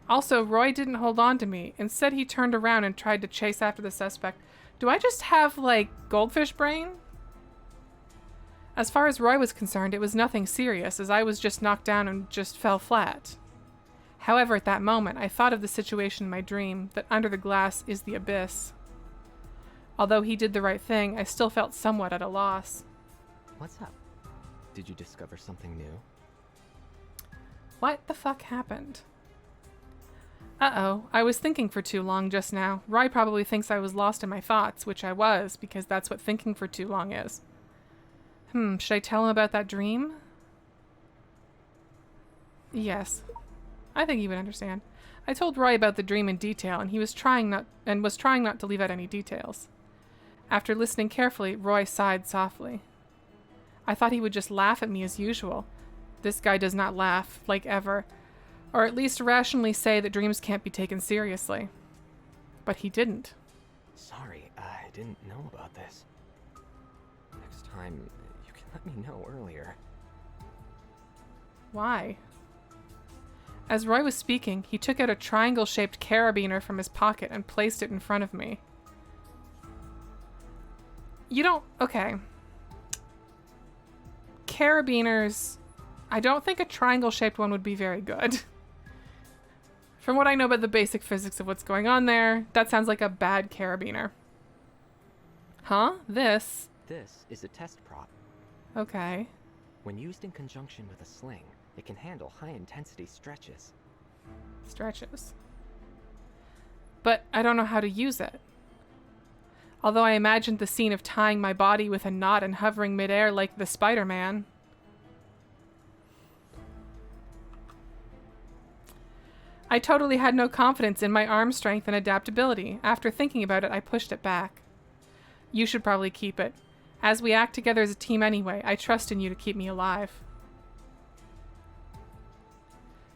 S1: Also, Roy didn't hold on to me. Instead, he turned around and tried to chase after the suspect. Do I just have, like, goldfish brain? As far as Roy was concerned, it was nothing serious, as I was just knocked down and just fell flat. However, at that moment, I thought of the situation in my dream, that under the glass is the abyss. Although he did the right thing, I still felt somewhat at a loss.
S4: What's up? Did you discover something new?
S1: What the fuck happened? Uh-oh, I was thinking for too long just now. Roy probably thinks I was lost in my thoughts, which I was, because that's what thinking for too long is. Should I tell him about that dream? Yes. I think he would understand. I told Roy about the dream in detail, and he was trying not to leave out any details. After listening carefully, Roy sighed softly. I thought he would just laugh at me as usual. This guy does not laugh, like ever. Or at least rationally say that dreams can't be taken seriously. But he didn't.
S4: Sorry, I didn't know about this. Next time, you can let me know earlier.
S1: Why? As Roy was speaking, he took out a triangle-shaped carabiner from his pocket and placed it in front of me. You don't... Okay. Carabiners... I don't think a triangle-shaped one would be very good. From what I know about the basic physics of what's going on there, that sounds like a bad carabiner. Huh? This?
S4: This is a test prop.
S1: Okay.
S4: When used in conjunction with a sling, it can handle high-intensity stretches.
S1: Stretches. But I don't know how to use it. Although I imagined the scene of tying my body with a knot and hovering midair like the Spider-Man. I totally had no confidence in my arm strength and adaptability. After thinking about it, I pushed it back. You should probably keep it. As we act together as a team anyway, I trust in you to keep me alive.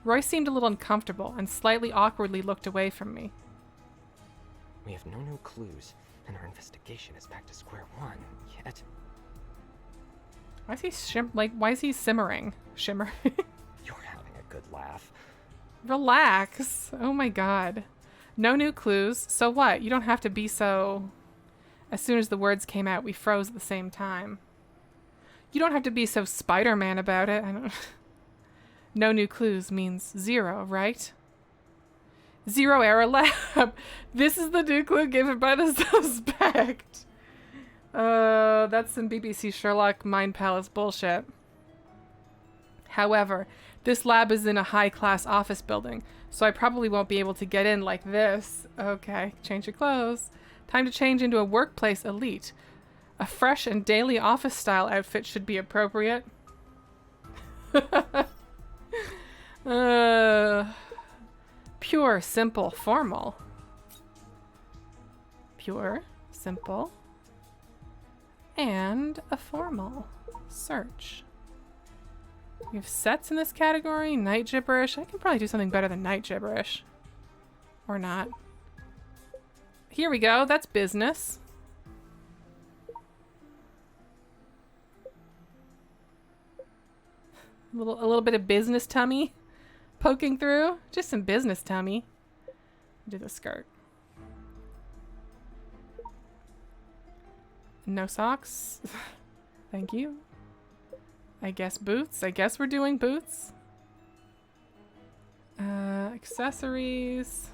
S1: Roy seemed a little uncomfortable and slightly awkwardly looked away from me.
S4: We have no new clues, and our investigation is back to square one, yet...
S1: Why is he why is he simmering? Shimmer.
S4: You're having a good laugh.
S1: Relax. Oh my god. No new clues. So what? You don't have to be so... As soon as the words came out, we froze at the same time. You don't have to be so Spider-Man about it. I don't... No new clues means 0, right? 0 error lab. This is the new clue given by the suspect. That's some BBC Sherlock Mind Palace bullshit. However, this lab is in a high-class office building, so I probably won't be able to get in like this. Okay, change your clothes. Time to change into a workplace elite. A fresh and daily office-style outfit should be appropriate. Pure, simple, formal. Pure, simple, and a formal. Search. We have sets in this category. Night gibberish. I can probably do something better than night gibberish. Or not. Here we go. That's business. A little bit of business tummy poking through. Just some business tummy. Do the skirt. No socks. Thank you. I guess boots. I guess we're doing boots. Accessories.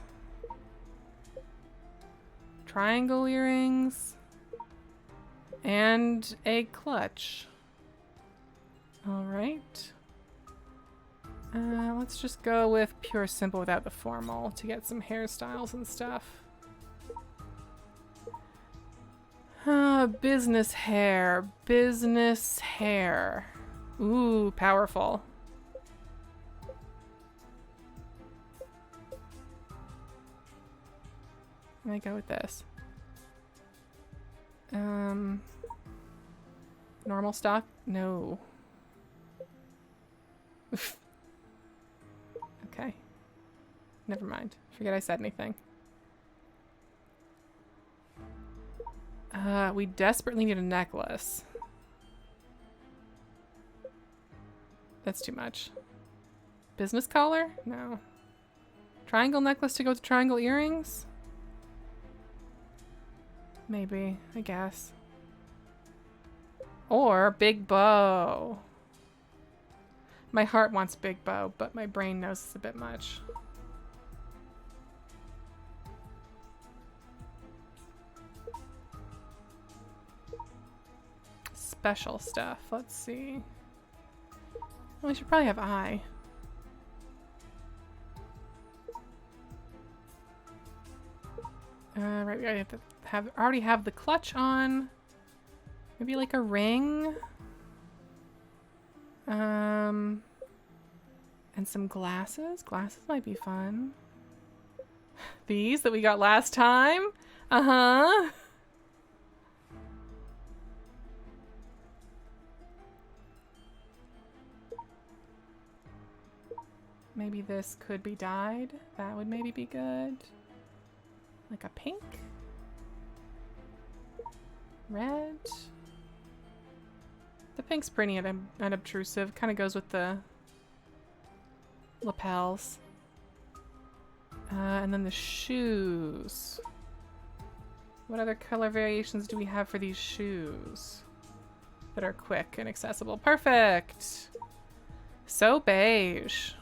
S1: Triangle earrings. And a clutch. Alright. Let's just go with pure simple without the formal to get some hairstyles and stuff. Business hair. Business hair. Ooh, powerful. I'm gonna go with this. Normal stock? No. Okay. Never mind. Forget I said anything. We desperately need a necklace. That's too much. Business collar? No. Triangle necklace to go with triangle earrings? Maybe, I guess. Or big bow. My heart wants big bow, but my brain knows it's a bit much. Special stuff. Let's see. Well, we should probably have eye. Right, we have to already have the clutch on. Maybe like a ring. And some glasses. Glasses might be fun. These that we got last time. Uh-huh. Maybe this could be dyed. That would maybe be good. Like a pink. Red. The pink's pretty and unobtrusive. Kind of goes with the lapels. And then the shoes. What other color variations do we have for these shoes that are quick and accessible? Perfect! So beige.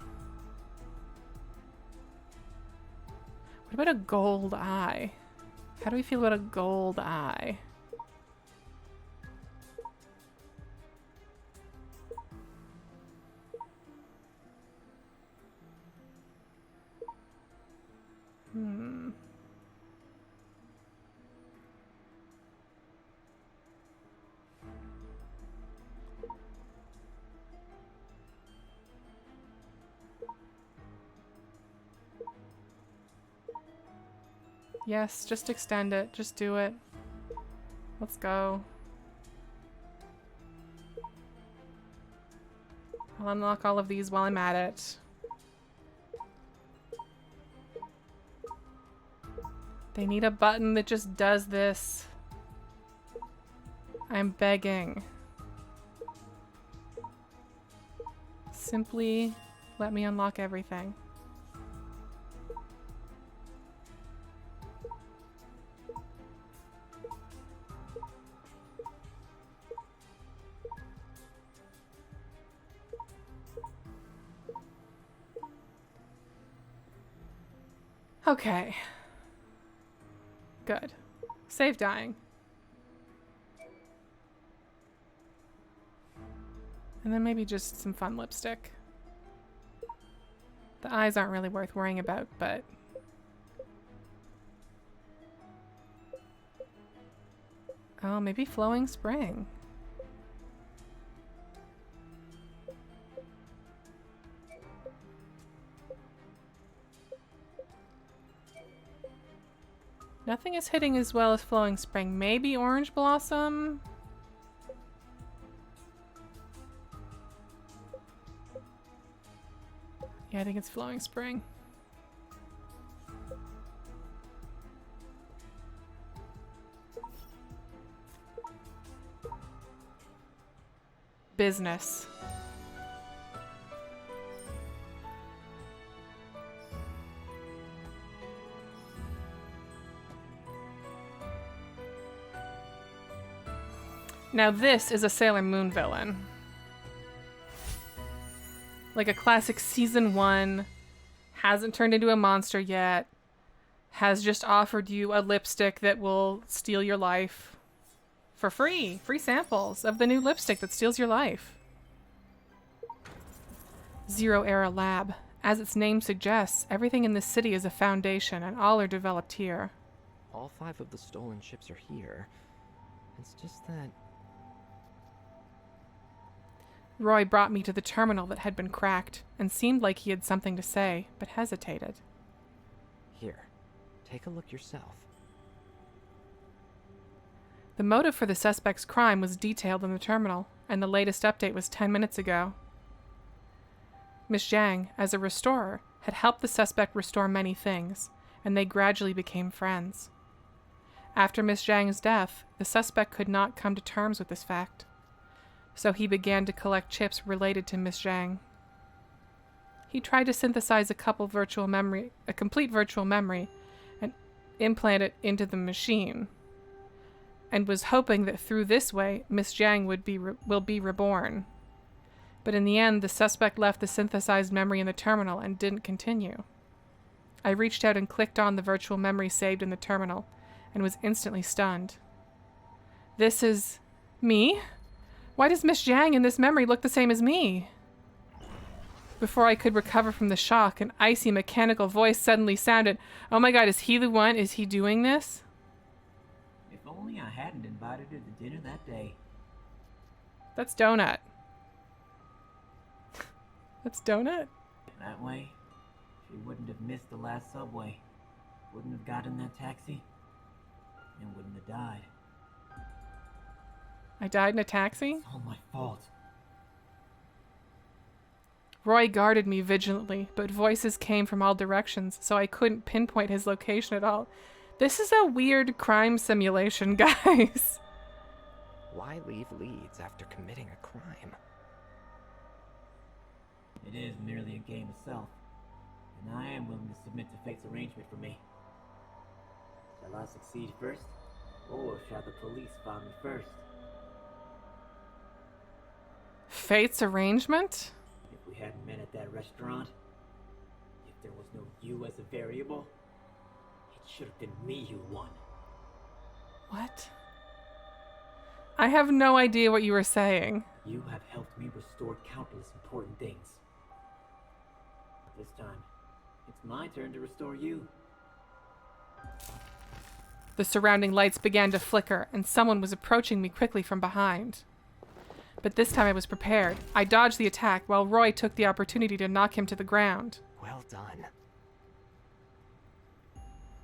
S1: What about a gold eye? How do we feel about a gold eye? Yes, just extend it. Just do it. Let's go. I'll unlock all of these while I'm at it. They need a button that just does this. I'm begging. Simply let me unlock everything. Okay. Good. Save dying. And then maybe just some fun lipstick. The eyes aren't really worth worrying about, but... Oh, maybe Flowing Spring. Nothing is hitting as well as Flowing Spring. Maybe Orange Blossom? Yeah, I think it's Flowing Spring. Business. Now this is a Sailor Moon villain. Like a classic season 1, hasn't turned into a monster yet, has just offered you a lipstick that will steal your life for free. Free samples of the new lipstick that steals your life. Zero Era Lab. As its name suggests, everything in this city is a foundation and all are developed here.
S4: All 5 of the stolen ships are here. It's just that...
S1: Roy brought me to the terminal that had been cracked and seemed like he had something to say, but hesitated.
S4: Here, take a look yourself.
S1: The motive for the suspect's crime was detailed in the terminal, and the latest update was 10 minutes ago. Miss Zhang, as a restorer, had helped the suspect restore many things, and they gradually became friends. After Miss Zhang's death, the suspect could not come to terms with this fact. So he began to collect chips related to Miss Zhang. He tried to synthesize a complete virtual memory, and implant it into the machine, and was hoping that through this way, Miss Zhang will be reborn. But in the end, the suspect left the synthesized memory in the terminal and didn't continue. I reached out and clicked on the virtual memory saved in the terminal, and was instantly stunned. This is... me? Why does Miss Zhang in this memory look the same as me? Before I could recover from the shock, an icy mechanical voice suddenly sounded. Oh my god, is he the one? Is he doing this?
S7: If only I hadn't invited her to dinner that day.
S1: That's Donut. That's Donut?
S7: That way, she wouldn't have missed the last subway, wouldn't have gotten that taxi, and wouldn't have died.
S1: I died in a taxi?
S7: It's all my fault.
S1: Roy guarded me vigilantly, but voices came from all directions, so I couldn't pinpoint his location at all. This is a weird crime simulation, guys.
S4: Why leave leads after committing a crime?
S7: It is merely a game itself, and I am willing to submit to fate's arrangement for me. Shall I succeed first, or shall the police find me first?
S1: Fate's arrangement?
S7: If we hadn't met at that restaurant, if there was no you as a variable, it should have been me who won.
S1: What? I have no idea what you were saying.
S7: You have helped me restore countless important things. This time, it's my turn to restore you.
S1: The surrounding lights began to flicker, and someone was approaching me quickly from behind. But this time I was prepared. I dodged the attack while Roy took the opportunity to knock him to the ground.
S4: Well done.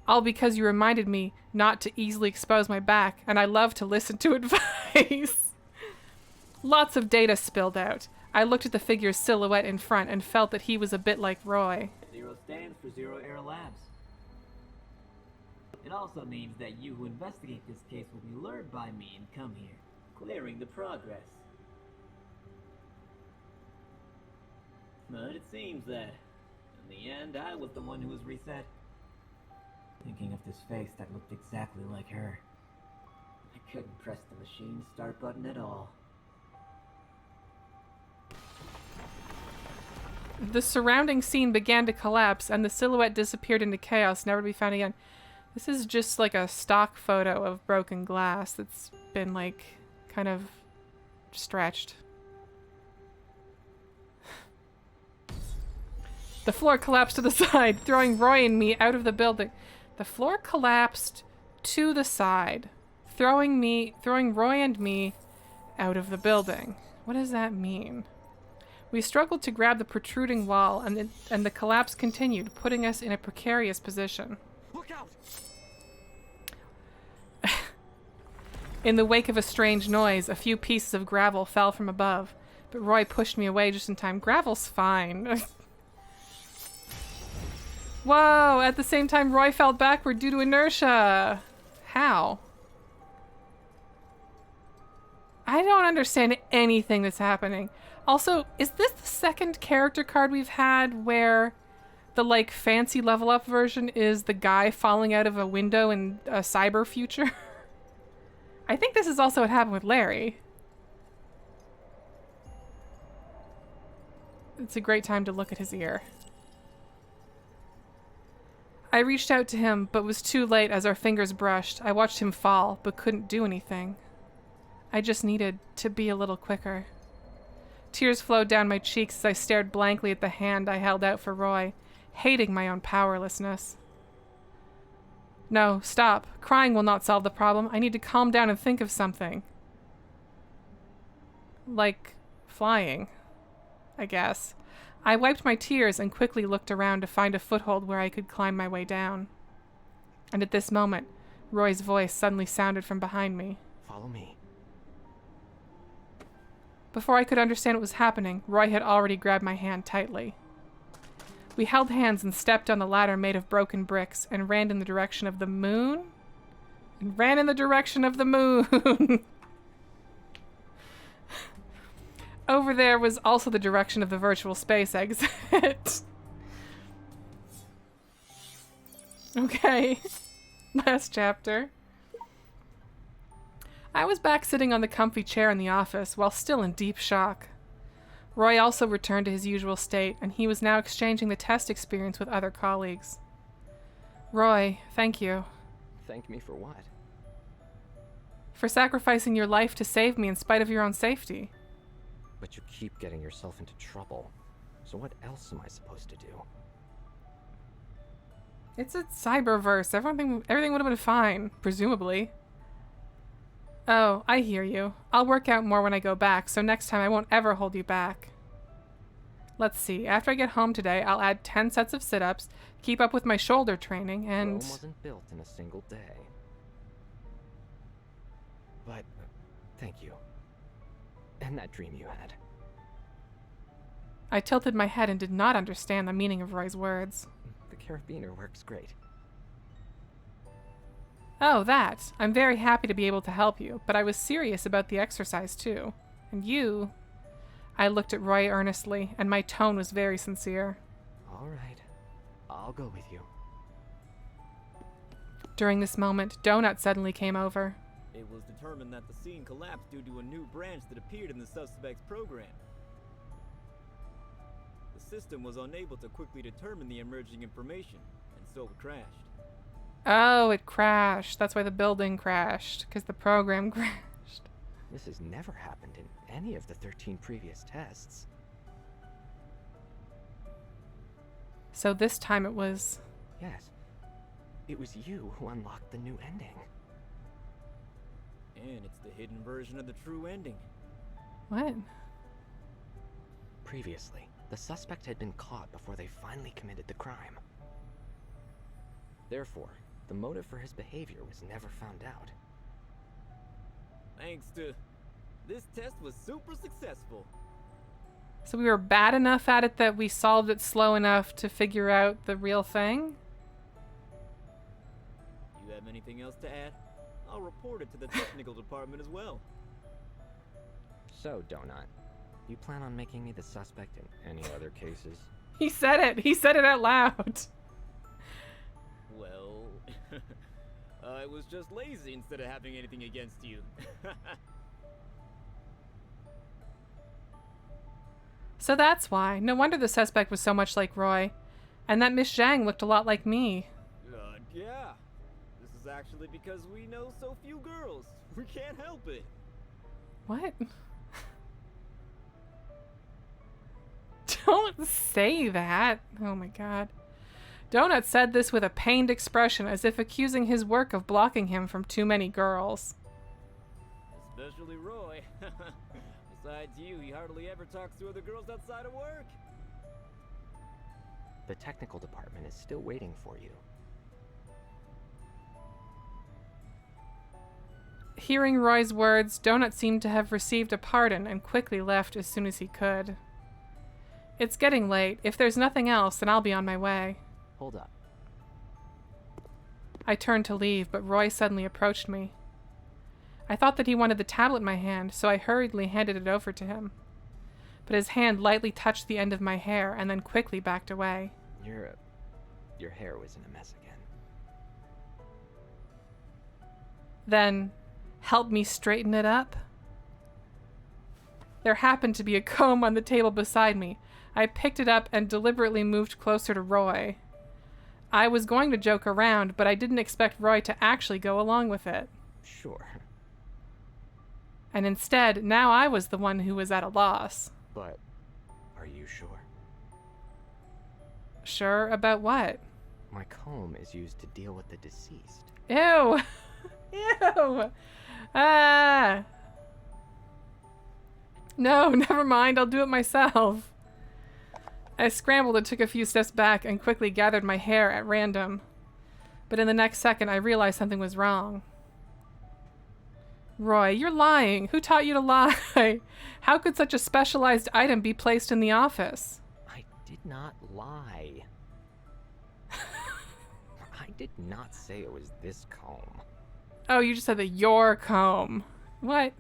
S1: All because you reminded me not to easily expose my back, and I love to listen to advice. Lots of data spilled out. I looked at the figure's silhouette in front and felt that he was a bit like Roy.
S7: 0 stands for Zero Error Labs. It also means that you who investigate this case will be lured by me and come here, clearing the progress. But it seems that, in the end, I was the one who was reset. Thinking of this face that looked exactly like her, I couldn't press the machine start button at all.
S1: The surrounding scene began to collapse, and the silhouette disappeared into chaos, never to be found again. This is just like a stock photo of broken glass that's been, like, kind of stretched. The floor collapsed to the side, throwing Roy and me out of the building. The floor collapsed to the side, throwing Roy and me out of the building. What does that mean? We struggled to grab the protruding wall, and the collapse continued, putting us in a precarious position.
S4: Look out!
S1: In the wake of a strange noise, a few pieces of gravel fell from above, but Roy pushed me away just in time. Gravel's fine. Whoa! At the same time, Roy fell backward due to inertia. How? I don't understand anything that's happening. Also, is this the second character card we've had where the, like, fancy level up version is the guy falling out of a window in a cyber future? I think this is also what happened with Larry. It's a great time to look at his ear. I reached out to him, but was too late as our fingers brushed. I watched him fall, but couldn't do anything. I just needed to be a little quicker. Tears flowed down my cheeks as I stared blankly at the hand I held out for Roy, hating my own powerlessness. No, stop. Crying will not solve the problem. I need to calm down and think of something. Like flying, I guess. I wiped my tears and quickly looked around to find a foothold where I could climb my way down. And at this moment, Roy's voice suddenly sounded from behind me.
S4: Follow me.
S1: Before I could understand what was happening, Roy had already grabbed my hand tightly. We held hands and stepped on the ladder made of broken bricks and ran in the direction of the moon? Over there was also the direction of the virtual space exit. Okay. Last chapter. I was back sitting on the comfy chair in the office while still in deep shock. Roy also returned to his usual state, and he was now exchanging the test experience with other colleagues. Roy, thank you.
S4: Thank me for what?
S1: For sacrificing your life to save me in spite of your own safety.
S4: But you keep getting yourself into trouble. So what else am I supposed to do?
S1: It's a cyberverse. Everything would have been fine, presumably. Oh, I hear you. I'll work out more when I go back, so next time I won't ever hold you back. Let's see. After I get home today, I'll add 10 sets of sit-ups, keep up with my shoulder training, and...
S4: Rome wasn't built in a single day. But, thank you. And that dream you had.
S1: I tilted my head and did not understand the meaning of Roy's words.
S4: The carabiner works great.
S1: Oh, that. I'm very happy to be able to help you, but I was serious about the exercise too. And you... I looked at Roy earnestly, and my tone was very sincere.
S4: All right. I'll go with you.
S1: During this moment, Donut suddenly came over.
S6: It was determined that the scene collapsed due to a new branch that appeared in the suspect's program. The system was unable to quickly determine the emerging information, and so it crashed.
S1: Oh, it crashed. That's why the building crashed, because the program crashed.
S4: This has never happened in any of the 13 previous tests.
S1: So this time it was...
S4: Yes. It was you who unlocked the new ending.
S6: And it's the hidden version of the true ending.
S1: What?
S4: Previously, the suspect had been caught before they finally committed the crime. Therefore, the motive for his behavior was never found out.
S6: Thanks to... this test was super successful.
S1: So we were bad enough at it that we solved it slow enough to figure out the real thing?
S6: You have anything else to add? I'll report it to the technical department as well.
S4: So, Donut, you plan on making me the suspect in any other cases?
S1: He said it! He said it out loud!
S6: Well... I was just lazy instead of having anything against you.
S1: So that's why. No wonder the suspect was so much like Roy. And that Miss Zhang looked a lot like me.
S6: Yeah. This is actually because we know so few girls. We can't help it.
S1: What? Don't say that. Oh my god. Donut said this with a pained expression, as if accusing his work of blocking him from too many girls.
S6: Especially Roy. Besides you, he hardly ever talks to other girls outside of work.
S4: The technical department is still waiting for you.
S1: Hearing Roy's words, Donut seemed to have received a pardon and quickly left as soon as he could. It's getting late. If there's nothing else, then I'll be on my way.
S4: Hold up.
S1: I turned to leave, but Roy suddenly approached me. I thought that he wanted the tablet in my hand, so I hurriedly handed it over to him. But his hand lightly touched the end of my hair and then quickly backed away.
S4: Your hair was in a mess again.
S1: Then, help me straighten it up? There happened to be a comb on the table beside me. I picked it up and deliberately moved closer to Roy. I was going to joke around, but I didn't expect Roy to actually go along with it.
S4: Sure.
S1: And instead, now I was the one who was at a loss.
S4: But, are you sure?
S1: Sure about what?
S4: My comb is used to deal with the deceased.
S1: Ew! Ew! Ah! No, never mind. I'll do it myself. I scrambled and took a few steps back and quickly gathered my hair at random. But in the next second, I realized something was wrong. Roy, you're lying. Who taught you to lie? How could such a specialized item be placed in the office?
S4: I did not lie. I did not say it was this comb.
S1: Oh, you just said that your comb. What?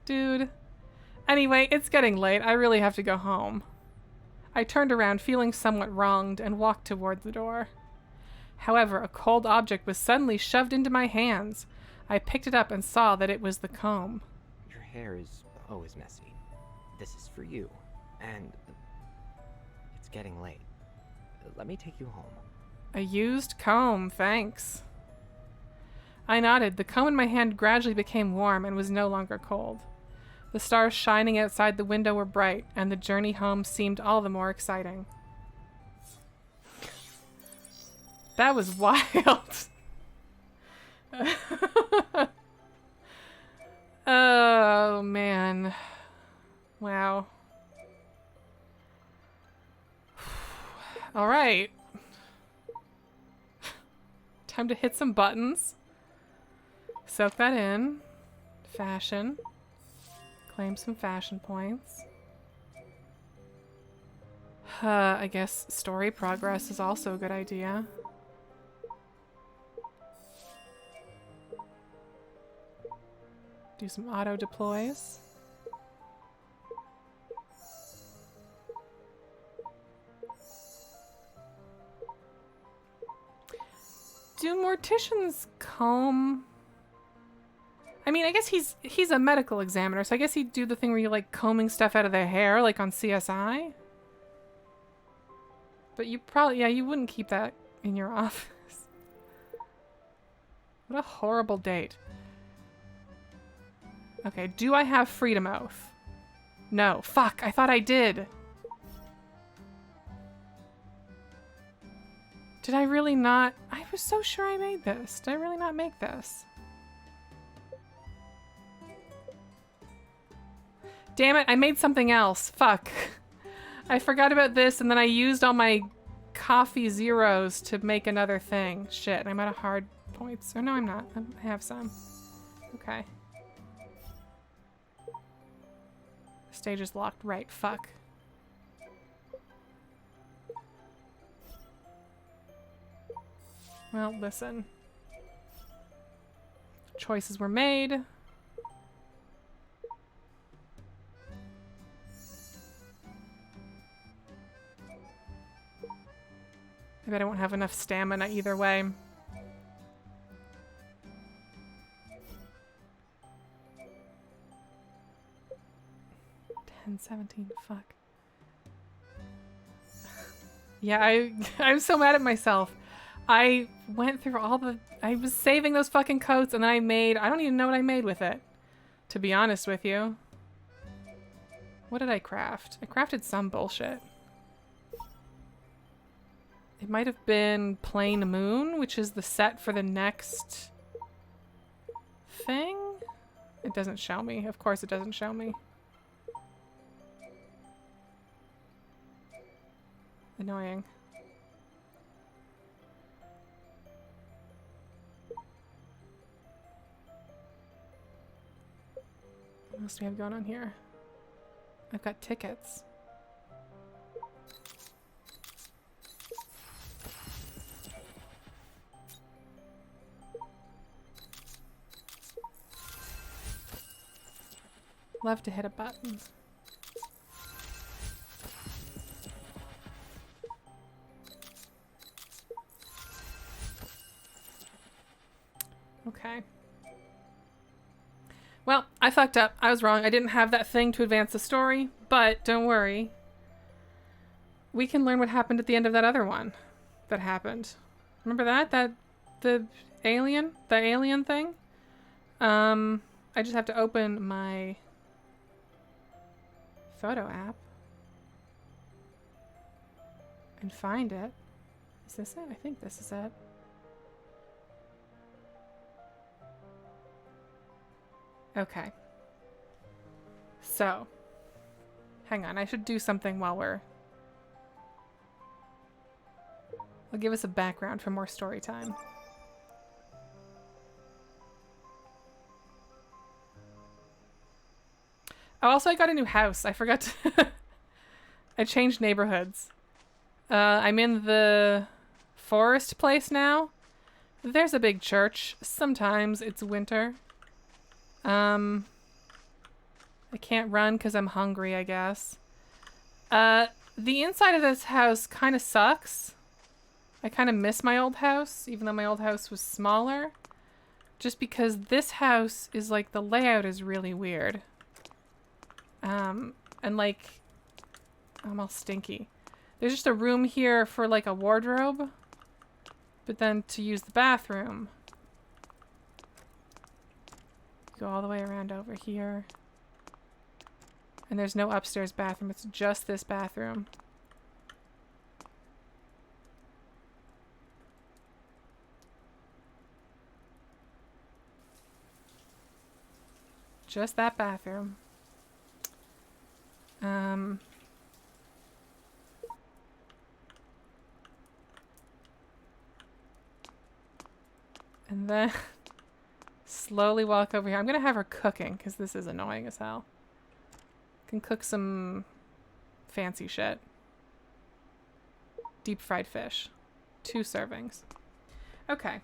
S1: Dude. Anyway, it's getting late. I really have to go home. I turned around, feeling somewhat wronged, and walked toward the door. However, a cold object was suddenly shoved into my hands. I picked it up and saw that it was the comb.
S4: Your hair is always messy. This is for you. And it's getting late. Let me take you home.
S1: A used comb, thanks. I nodded. The comb in my hand gradually became warm and was no longer cold. The stars shining outside the window were bright, and the journey home seemed all the more exciting. That was wild. Oh, man. Wow. All right. Time to hit some buttons. Soak that in. Fashion. Claim some fashion points. I guess story progress is also a good idea. Do some auto deploys. Do morticians comb? I mean, I guess he's a medical examiner, so I guess he'd do the thing where you're like combing stuff out of their hair, like on CSI. But you probably, yeah, you wouldn't keep that in your office. What a horrible date. Okay, do I have Freedom Oath? No. Fuck, I thought I did. Did I really not? I was so sure I made this. Did I really not make this? Damn it, I made something else. Fuck. I forgot about this and then I used all my coffee zeros to make another thing. Shit, I'm out of hard points. Or no, I'm not. I have some. Okay. Stage is locked. Right, fuck. Well, listen. Choices were made. I bet I won't have enough stamina either way. 10-17, fuck. Yeah, I'm so mad at myself. I went through all the... I was saving those fucking coats and then I made... I don't even know what I made with it, to be honest with you. What did I craft? I crafted some bullshit. It might have been Plain Moon, which is the set for the next thing? It doesn't show me. Of course it doesn't show me. Annoying. What else do we have going on here? I've got tickets. Love to hit a button. Okay. Well, I fucked up. I was wrong. I didn't have that thing to advance the story, but don't worry. We can learn what happened at the end of that other one that happened. Remember that? The alien thing? I just have to open my photo app and find it. Is this it? I think this is it. Okay. So, hang on. I should do something while we're... I'll give us a background for more story time. Oh, also I got a new house. I forgot to... I changed neighborhoods. I'm in the forest place now. There's a big church. Sometimes it's winter. I can't run because I'm hungry, I guess. The inside of this house kind of sucks. I kind of miss my old house, even though my old house was smaller. Just because this house is like, the layout is really weird. And like, I'm all stinky. There's just a room here for like a wardrobe. But then to use the bathroom... Go all the way around over here. And there's no upstairs bathroom. It's just this bathroom. Just that bathroom. And then... slowly walk over here. I'm gonna have her cooking because this is annoying as hell. Can cook some fancy shit. Deep fried fish. 2 servings. Okay.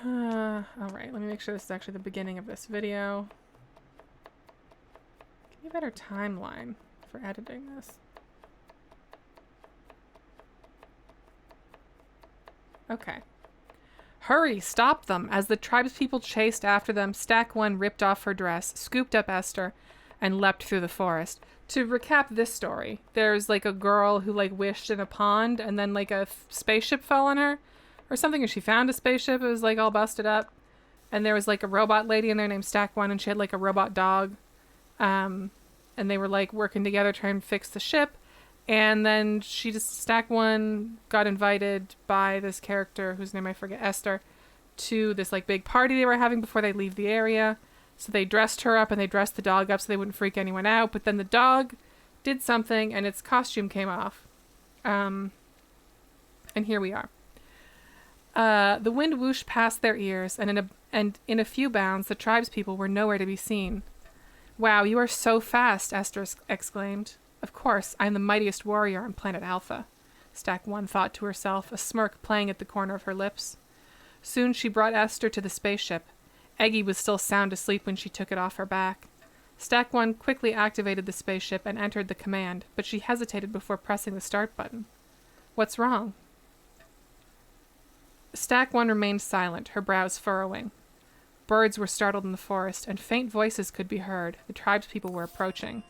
S1: Alright, let me make sure this is actually the beginning of this video. Give me a better timeline for editing this. Okay. Hurry, stop them! As the tribespeople chased after them, Stack 1 ripped off her dress, scooped up Esther, and leapt through the forest. To recap this story, there's like a girl who like wished in a pond and then like a spaceship fell on her or something, and she found a spaceship. It was like all busted up. And there was like a robot lady in there named Stack 1, and she had like a robot dog. And they were like working together trying to fix the ship. And then Stack 1 got invited by this character whose name I forget, Esther, to this like big party they were having before they leave the area. So they dressed her up and they dressed the dog up so they wouldn't freak anyone out. But then the dog did something and its costume came off. And here we are. The wind whooshed past their ears, and in a few bounds, the tribespeople were nowhere to be seen. "Wow, you are so fast," Esther exclaimed. "Of course, I am the mightiest warrior on planet Alpha," Stack 1 thought to herself, a smirk playing at the corner of her lips. Soon she brought Esther to the spaceship. Eggy was still sound asleep when she took it off her back. Stack 1 quickly activated the spaceship and entered the command, but she hesitated before pressing the start button. "What's wrong?" Stack 1 remained silent, her brows furrowing. Birds were startled in the forest, and faint voices could be heard. The tribespeople were approaching.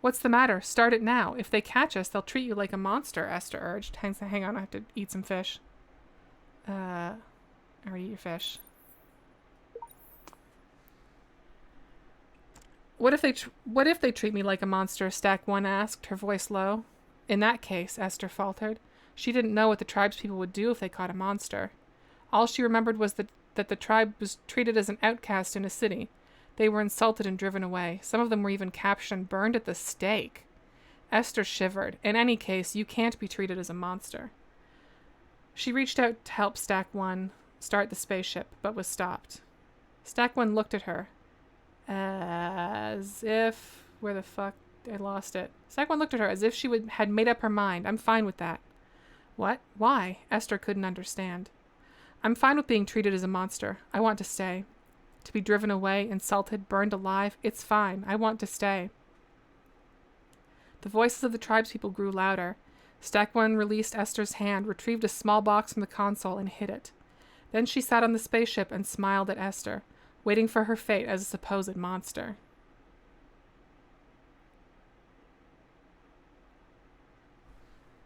S1: "What's the matter? Start it now. If they catch us, they'll treat you like a monster," Esther urged. Hang on, I have to eat some fish. Or eat your fish. What if they treat me like a monster?" Stack 1 asked, her voice low. "In that case," Esther faltered. She didn't know what the tribespeople would do if they caught a monster. All she remembered was that the tribe was treated as an outcast in a city. They were insulted and driven away. Some of them were even captured and burned at the stake. Esther shivered. In any case, you can't be treated as a monster. She reached out to help Stack 1 start the spaceship, but was stopped. Stack 1 looked at her. As if... Where the fuck? I lost it. Stack 1 looked at her as if she had made up her mind. "I'm fine with that." "What? Why?" Esther couldn't understand. "I'm fine with being treated as a monster. I want to stay. To be driven away, insulted, burned alive, it's fine. I want to stay." The voices of the tribespeople grew louder. Stack 1 released Esther's hand, retrieved a small box from the console, and hid it. Then she sat on the spaceship and smiled at Esther, waiting for her fate as a supposed monster.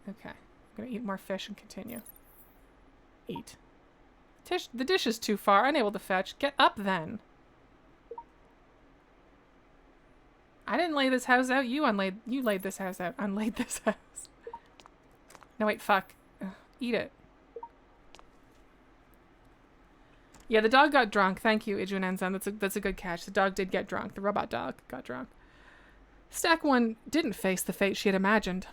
S1: Okay, I'm gonna eat more fish and continue. Eat. The dish is too far, unable to fetch. Get up then. I didn't lay this house out. You laid this house out. Unlaid this house. No, wait, fuck. Ugh, eat it. Yeah, the dog got drunk. Thank you, Ijun Enzan. That's a good catch. The dog did get drunk. The robot dog got drunk. Stack 1 didn't face the fate she had imagined.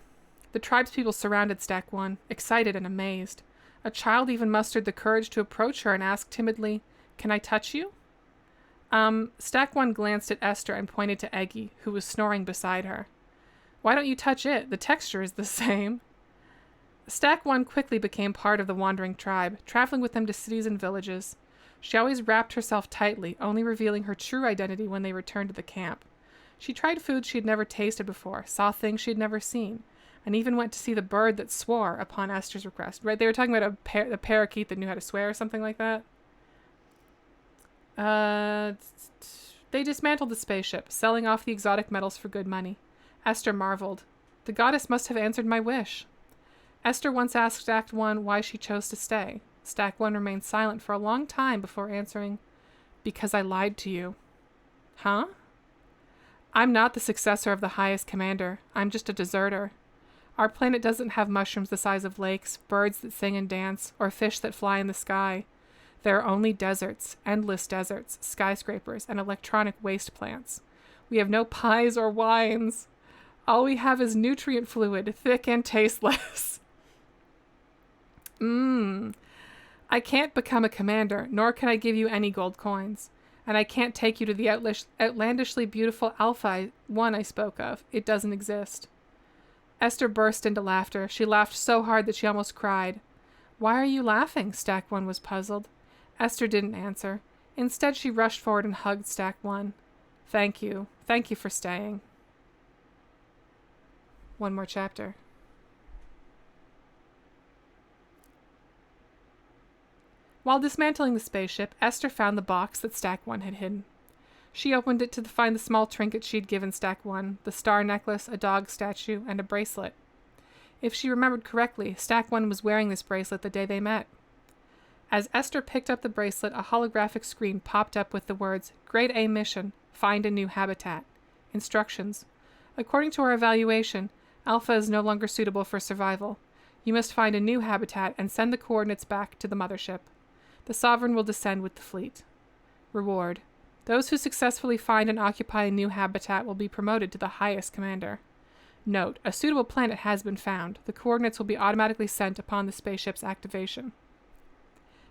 S1: The tribespeople surrounded Stack 1, excited and amazed. A child even mustered the courage to approach her and ask timidly, "Can I touch you?" Stack 1 glanced at Esther and pointed to Eggy, who was snoring beside her. "Why don't you touch it? The texture is the same." Stack 1 quickly became part of the wandering tribe, traveling with them to cities and villages. She always wrapped herself tightly, only revealing her true identity when they returned to the camp. She tried foods she had never tasted before, saw things she had never seen, and even went to see the bird that swore upon Esther's request. Right? They were talking about a parakeet that knew how to swear or something like that. They dismantled the spaceship, selling off the exotic metals for good money. Esther marveled. The goddess must have answered my wish. Esther once asked Stack 1 why she chose to stay. Stack 1 remained silent for a long time before answering, "Because I lied to you." "Huh?" "I'm not the successor of the highest commander. I'm just a deserter. Our planet doesn't have mushrooms the size of lakes, birds that sing and dance, or fish that fly in the sky. There are only deserts, endless deserts, skyscrapers, and electronic waste plants. We have no pies or wines. All we have is nutrient fluid, thick and tasteless." "I can't become a commander, nor can I give you any gold coins. And I can't take you to the outlandishly beautiful Alpha 1 I spoke of. It doesn't exist." Esther burst into laughter. She laughed so hard that she almost cried. "Why are you laughing?" Stack 1 was puzzled. Esther didn't answer. Instead, she rushed forward and hugged Stack 1. Thank you. Thank you for staying. One more chapter. While dismantling the spaceship, Esther found the box that Stack 1 had hidden. She opened it to find the small trinket she had given Stack 1, the star necklace, a dog statue, and a bracelet. If she remembered correctly, Stack 1 was wearing this bracelet the day they met. As Esther picked up the bracelet, a holographic screen popped up with the words, Grade A mission, find a new habitat. Instructions. According to our evaluation, Alpha is no longer suitable for survival. You must find a new habitat and send the coordinates back to the mothership. The Sovereign will descend with the fleet. Reward. Those who successfully find and occupy a new habitat will be promoted to the highest commander. Note, a suitable planet has been found. The coordinates will be automatically sent upon the spaceship's activation.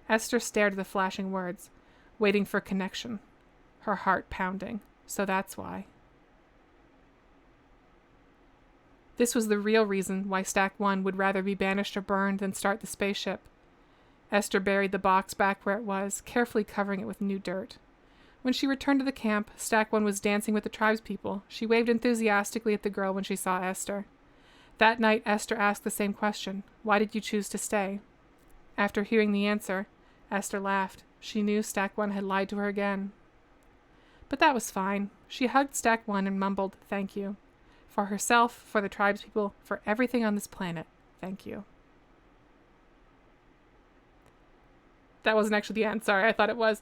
S1: Esther stared at the flashing words, waiting for connection. Her heart pounding. So that's why. This was the real reason why Stack 1 would rather be banished or burned than start the spaceship. Esther buried the box back where it was, carefully covering it with new dirt. When she returned to the camp, Stack 1 was dancing with the tribespeople. She waved enthusiastically at the girl when she saw Esther. That night, Esther asked the same question. Why did you choose to stay? After hearing the answer, Esther laughed. She knew Stack 1 had lied to her again. But that was fine. She hugged Stack 1 and mumbled, thank you. For herself, for the tribespeople, for everything on this planet. Thank you. That wasn't actually the end. Sorry, I thought it was.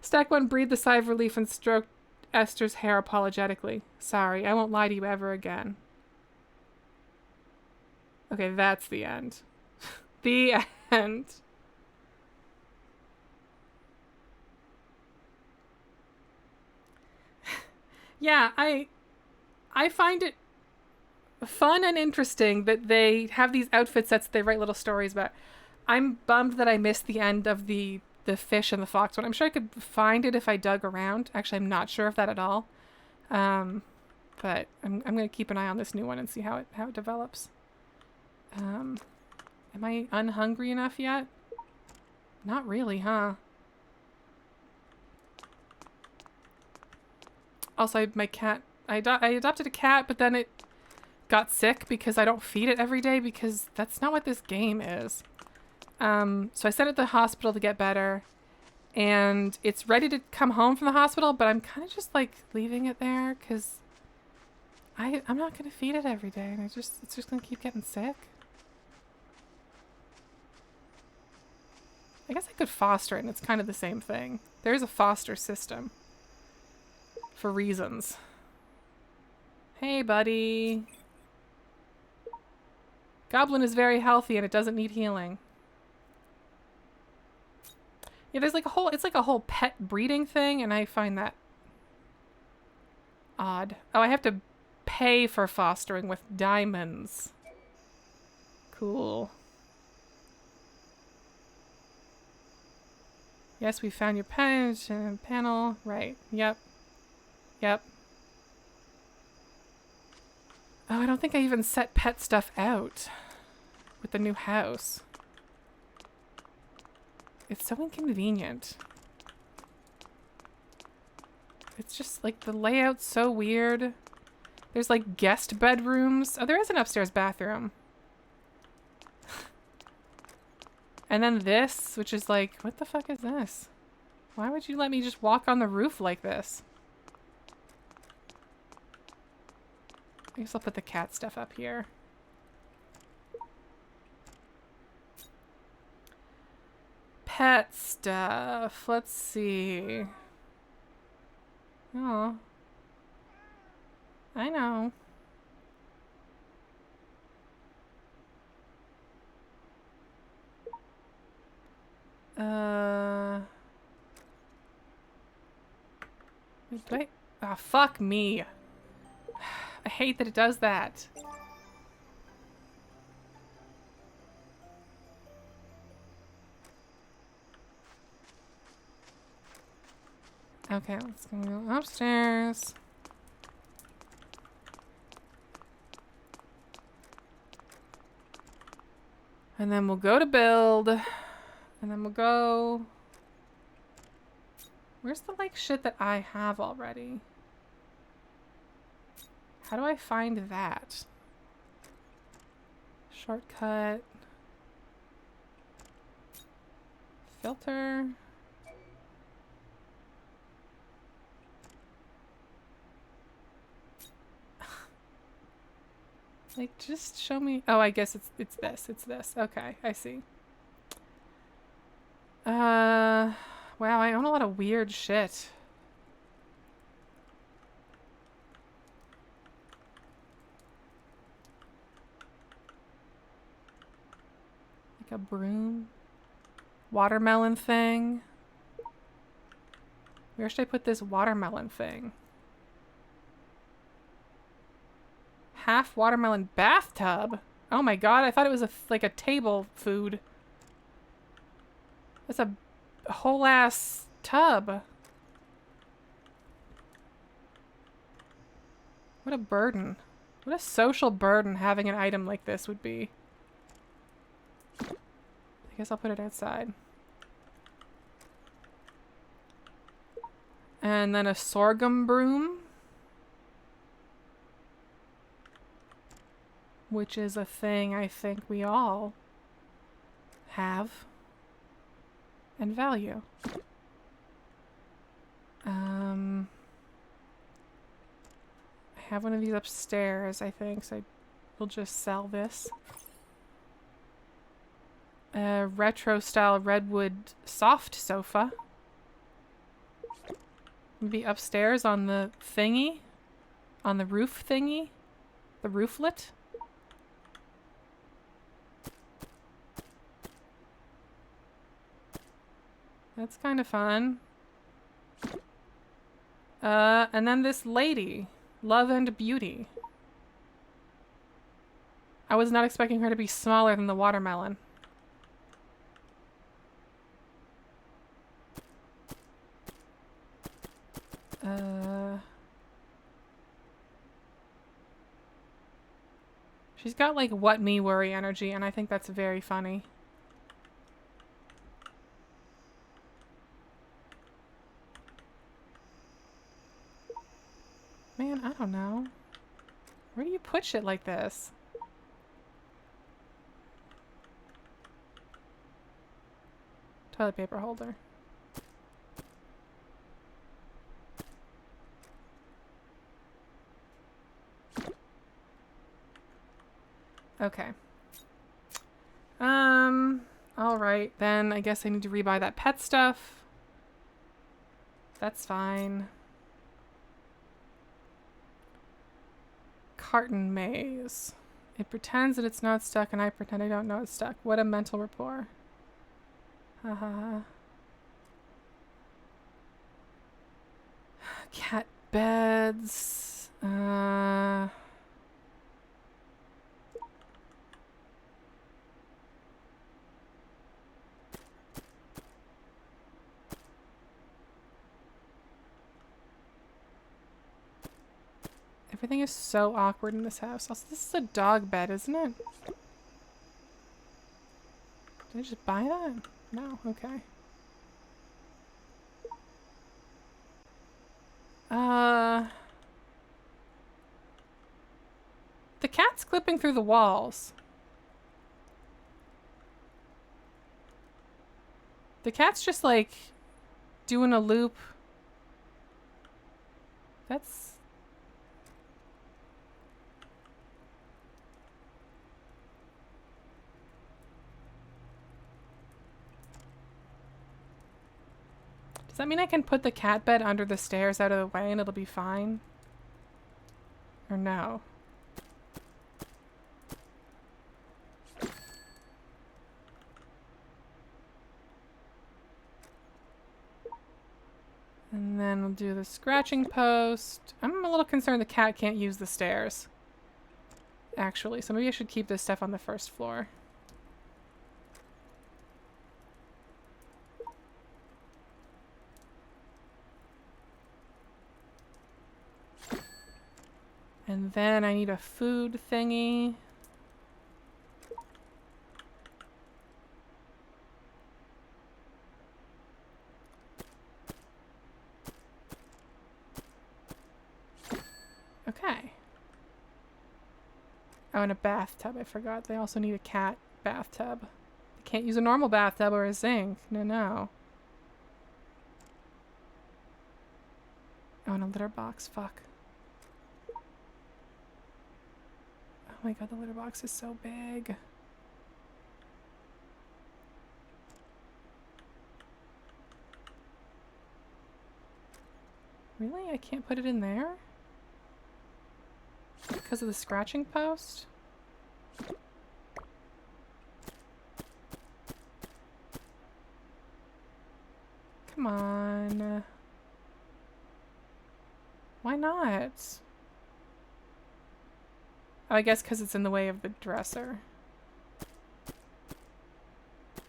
S1: Stack 1 breathed a sigh of relief and stroked Esther's hair apologetically. Sorry, I won't lie to you ever again. Okay, that's the end. The end. Yeah, I find it fun and interesting that they have these outfit sets that they write little stories about. I'm bummed that I missed the end of the fish and the fox one. I'm sure I could find it if I dug around. Actually, I'm not sure of that at all. But I'm going to keep an eye on this new one and see how it develops. Am I unhungry enough yet? Not really, huh? Also, my cat... I adopted a cat, but then it got sick because I don't feed it every day because that's not what this game is. So I sent it to the hospital to get better, and it's ready to come home from the hospital, but I'm kind of just like leaving it there because I'm not going to feed it every day, and it's just going to keep getting sick. I guess I could foster it, and it's kind of the same thing. There is a foster system for reasons. Hey, buddy. Goblin is very healthy, and it doesn't need healing. Yeah, there's like it's like a whole pet breeding thing, and I find that odd. Oh, I have to pay for fostering with diamonds. Cool. Yes, we found your page and panel. Right. Yep. Yep. Oh, I don't think I even set pet stuff out with the new house. It's so inconvenient. It's just like the layout's so weird. There's like guest bedrooms. Oh, there is an upstairs bathroom. And then this, which is like, what the fuck is this? Why would you let me just walk on the roof like this? I guess I'll put the cat stuff up here. Pet stuff. Let's see. Oh. I know. Wait. Ah, fuck me. I hate that it does that. Okay, let's go upstairs. And then we'll go to build. And then we'll go Where's the like shit that I have already? How do I find that? Shortcut. Filter. Like, just show me. Oh, I guess it's this. It's this. Okay, I see. Wow, I own a lot of weird shit. Like a broom. Watermelon thing. Where should I put this watermelon thing? Half watermelon bathtub? Oh my god, I thought it was like a table food. That's a whole ass tub. What a burden. What a social burden having an item like this would be. I guess I'll put it outside. And then a sorghum broom. Which is a thing I think we all have and value. I have one of these upstairs, I think, so we'll just sell this. A retro style redwood soft sofa. Maybe upstairs on the thingy? On the roof thingy? The rooflet? That's kind of fun. And then this lady. Love and Beauty. I was not expecting her to be smaller than the watermelon. She's got like what me worry energy, and I think that's very funny. Man, I don't know. Where do you put shit like this? Toilet paper holder. Okay. Alright, then I guess I need to rebuy that pet stuff. That's fine. Carton maze. It pretends that it's not stuck and I pretend I don't know it's stuck. What a mental rapport. Haha. Cat beds. Everything is so awkward in this house. Also, this is a dog bed, isn't it? Did I just buy that? No, okay. The cat's clipping through the walls. The cat's just like doing a loop. That's... Does that mean I can put the cat bed under the stairs out of the way and it'll be fine? Or no? And then we'll do the scratching post. I'm a little concerned the cat can't use the stairs. Actually, so maybe I should keep this stuff on the first floor. And then I need a food thingy. Okay. Oh, and a bathtub. I forgot. They also need a cat bathtub. They can't use a normal bathtub or a sink. No, no. Oh, and a litter box. Fuck. Oh my god, the litter box is so big. Really? I can't put it in there? Because of the scratching post? Come on. Why not? Oh, I guess because it's in the way of the dresser.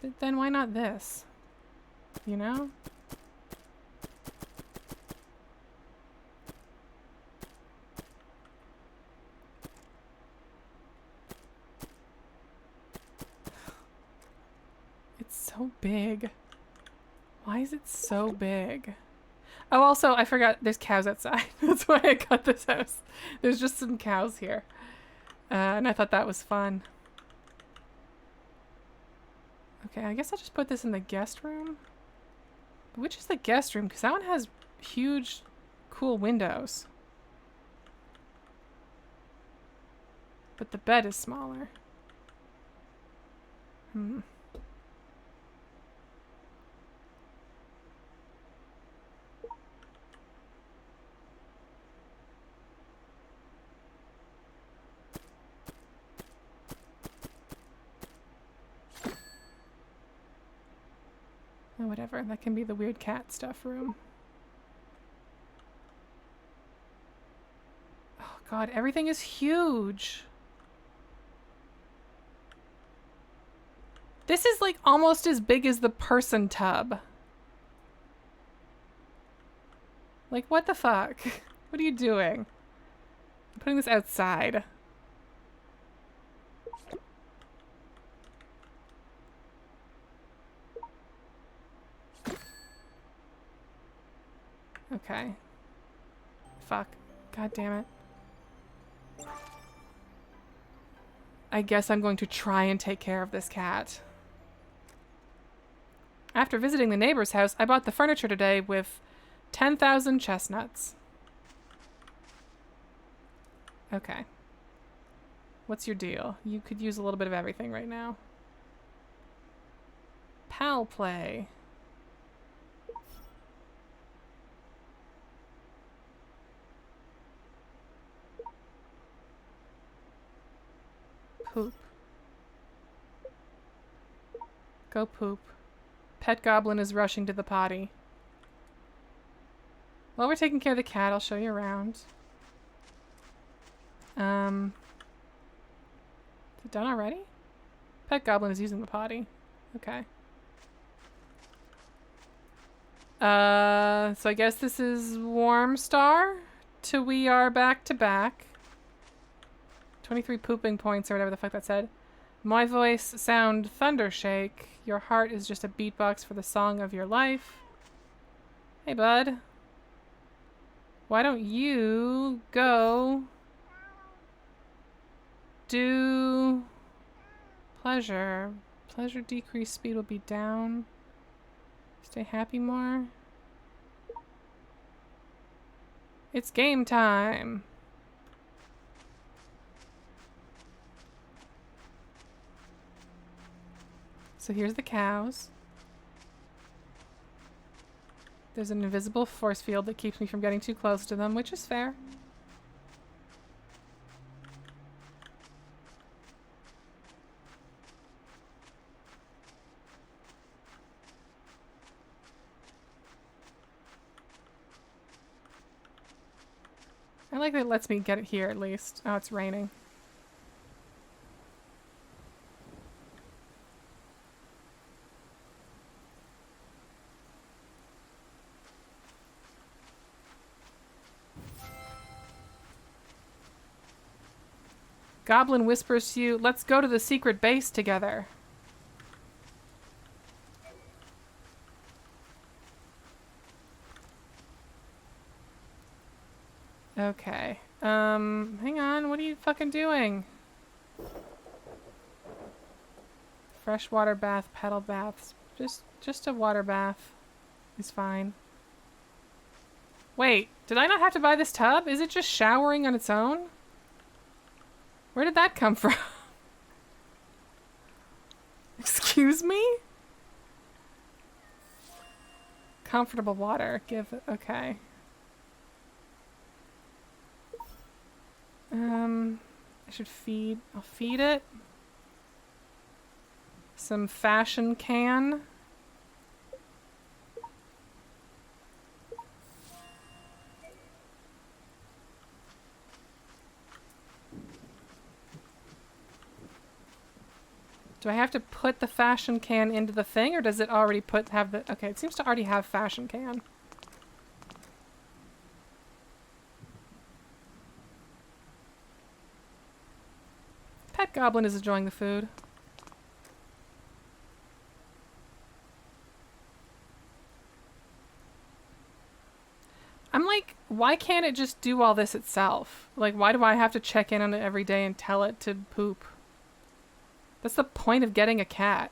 S1: But then why not this? You know? It's so big. Why is it so big? Oh, also, I forgot there's cows outside. That's why I got this house. There's just some cows here. And I thought that was fun. Okay, I guess I'll just put this in the guest room. Which is the guest room? Because that one has huge, cool windows. But the bed is smaller. Hmm. Oh, whatever. That can be the weird cat stuff room. Oh god, everything is huge. This is like almost as big as the person tub. Like, what the fuck? What are you doing? I'm putting this outside. Okay. Fuck. God damn it. I guess I'm going to try and take care of this cat. After visiting the neighbor's house, I bought the furniture today with 10,000 chestnuts. Okay. What's your deal? You could use a little bit of everything right now. Pal play. Poop. Go poop. Pet goblin is rushing to the potty. While we're taking care of the cat, I'll show you around. Is it done already? Pet goblin is using the potty. Okay. So I guess this is Warm Star till we are back to back. 23 pooping points or whatever the fuck that said. My voice sound thundershake. Your heart is just a beatbox for the song of your life. Hey, bud. Why don't you go do pleasure? Pleasure decrease speed will be down. Stay happy more. It's game time. So here's the cows. There's an invisible force field that keeps me from getting too close to them, which is fair. I like that it lets me get it here at least. Oh, it's raining. Goblin whispers to you, let's go to the secret base together. Okay. Hang on. What are you fucking doing? Freshwater bath, pedal baths. Just a water bath is fine. Wait, did I not have to buy this tub? Is it just showering on its own? Where did that come from? Excuse me? Comfortable water. Okay. I should feed. I'll feed it. Some fashion can. Do I have to put the fashion can into the thing, or does it already have the... Okay, it seems to already have fashion can. Pet Goblin is enjoying the food. I'm like, why can't it just do all this itself? Like, why do I have to check in on it every day and tell it to poop? That's the point of getting a cat.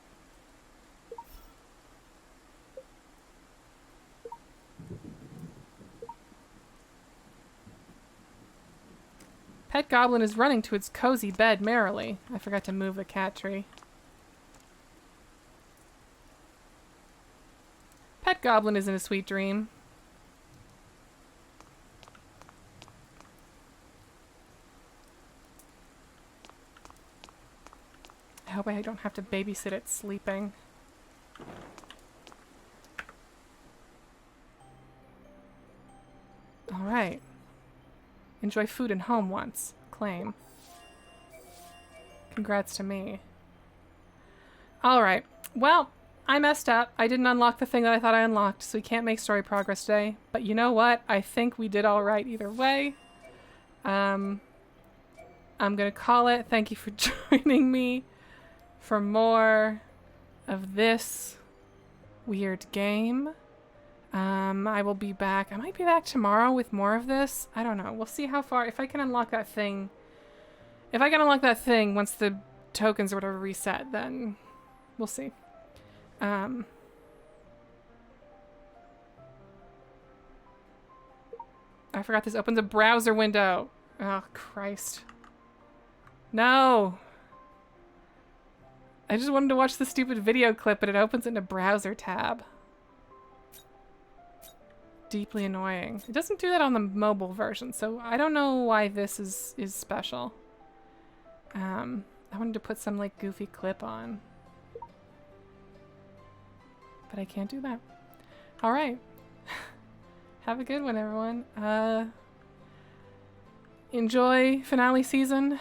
S1: Pet Goblin is running to its cozy bed merrily. I forgot to move the cat tree. Pet Goblin is in a sweet dream. I hope I don't have to babysit it sleeping. Alright. Enjoy food and home once. Claim. Congrats to me. Alright. Well, I messed up. I didn't unlock the thing that I thought I unlocked, so we can't make story progress today. But you know what? I think we did alright either way. I'm gonna call it. Thank you for joining me for more of this weird game. I will be back. I might be back tomorrow with more of this. I don't know. We'll see how far. If I can unlock that thing. If I can unlock that thing once the tokens or whatever reset, then we'll see. I forgot this opens a browser window. Oh, Christ. No. I just wanted to watch the stupid video clip, but it opens in a browser tab. Deeply annoying. It doesn't do that on the mobile version, so I don't know why this is special. I wanted to put some like goofy clip on, but I can't do that. All right. Have a good one, everyone. Enjoy finale season.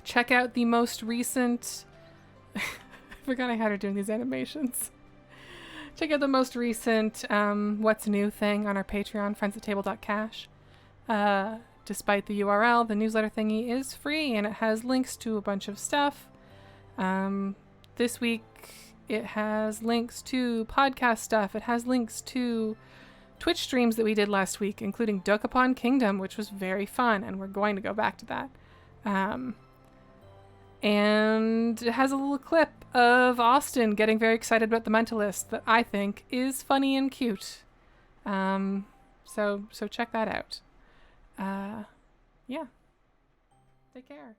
S1: Check out the most recent... I forgot I had her doing these animations. Check out the most recent What's New thing on our Patreon, friendsatable.cash. Despite the URL, the newsletter thingy is free, and it has links to a bunch of stuff. This week, it has links to podcast stuff. It has links to Twitch streams that we did last week, including Dokapon Kingdom, which was very fun, and we're going to go back to that. And it has a little clip of Austin getting very excited about The Mentalist that I think is funny and cute. So check that out. Yeah. Take care.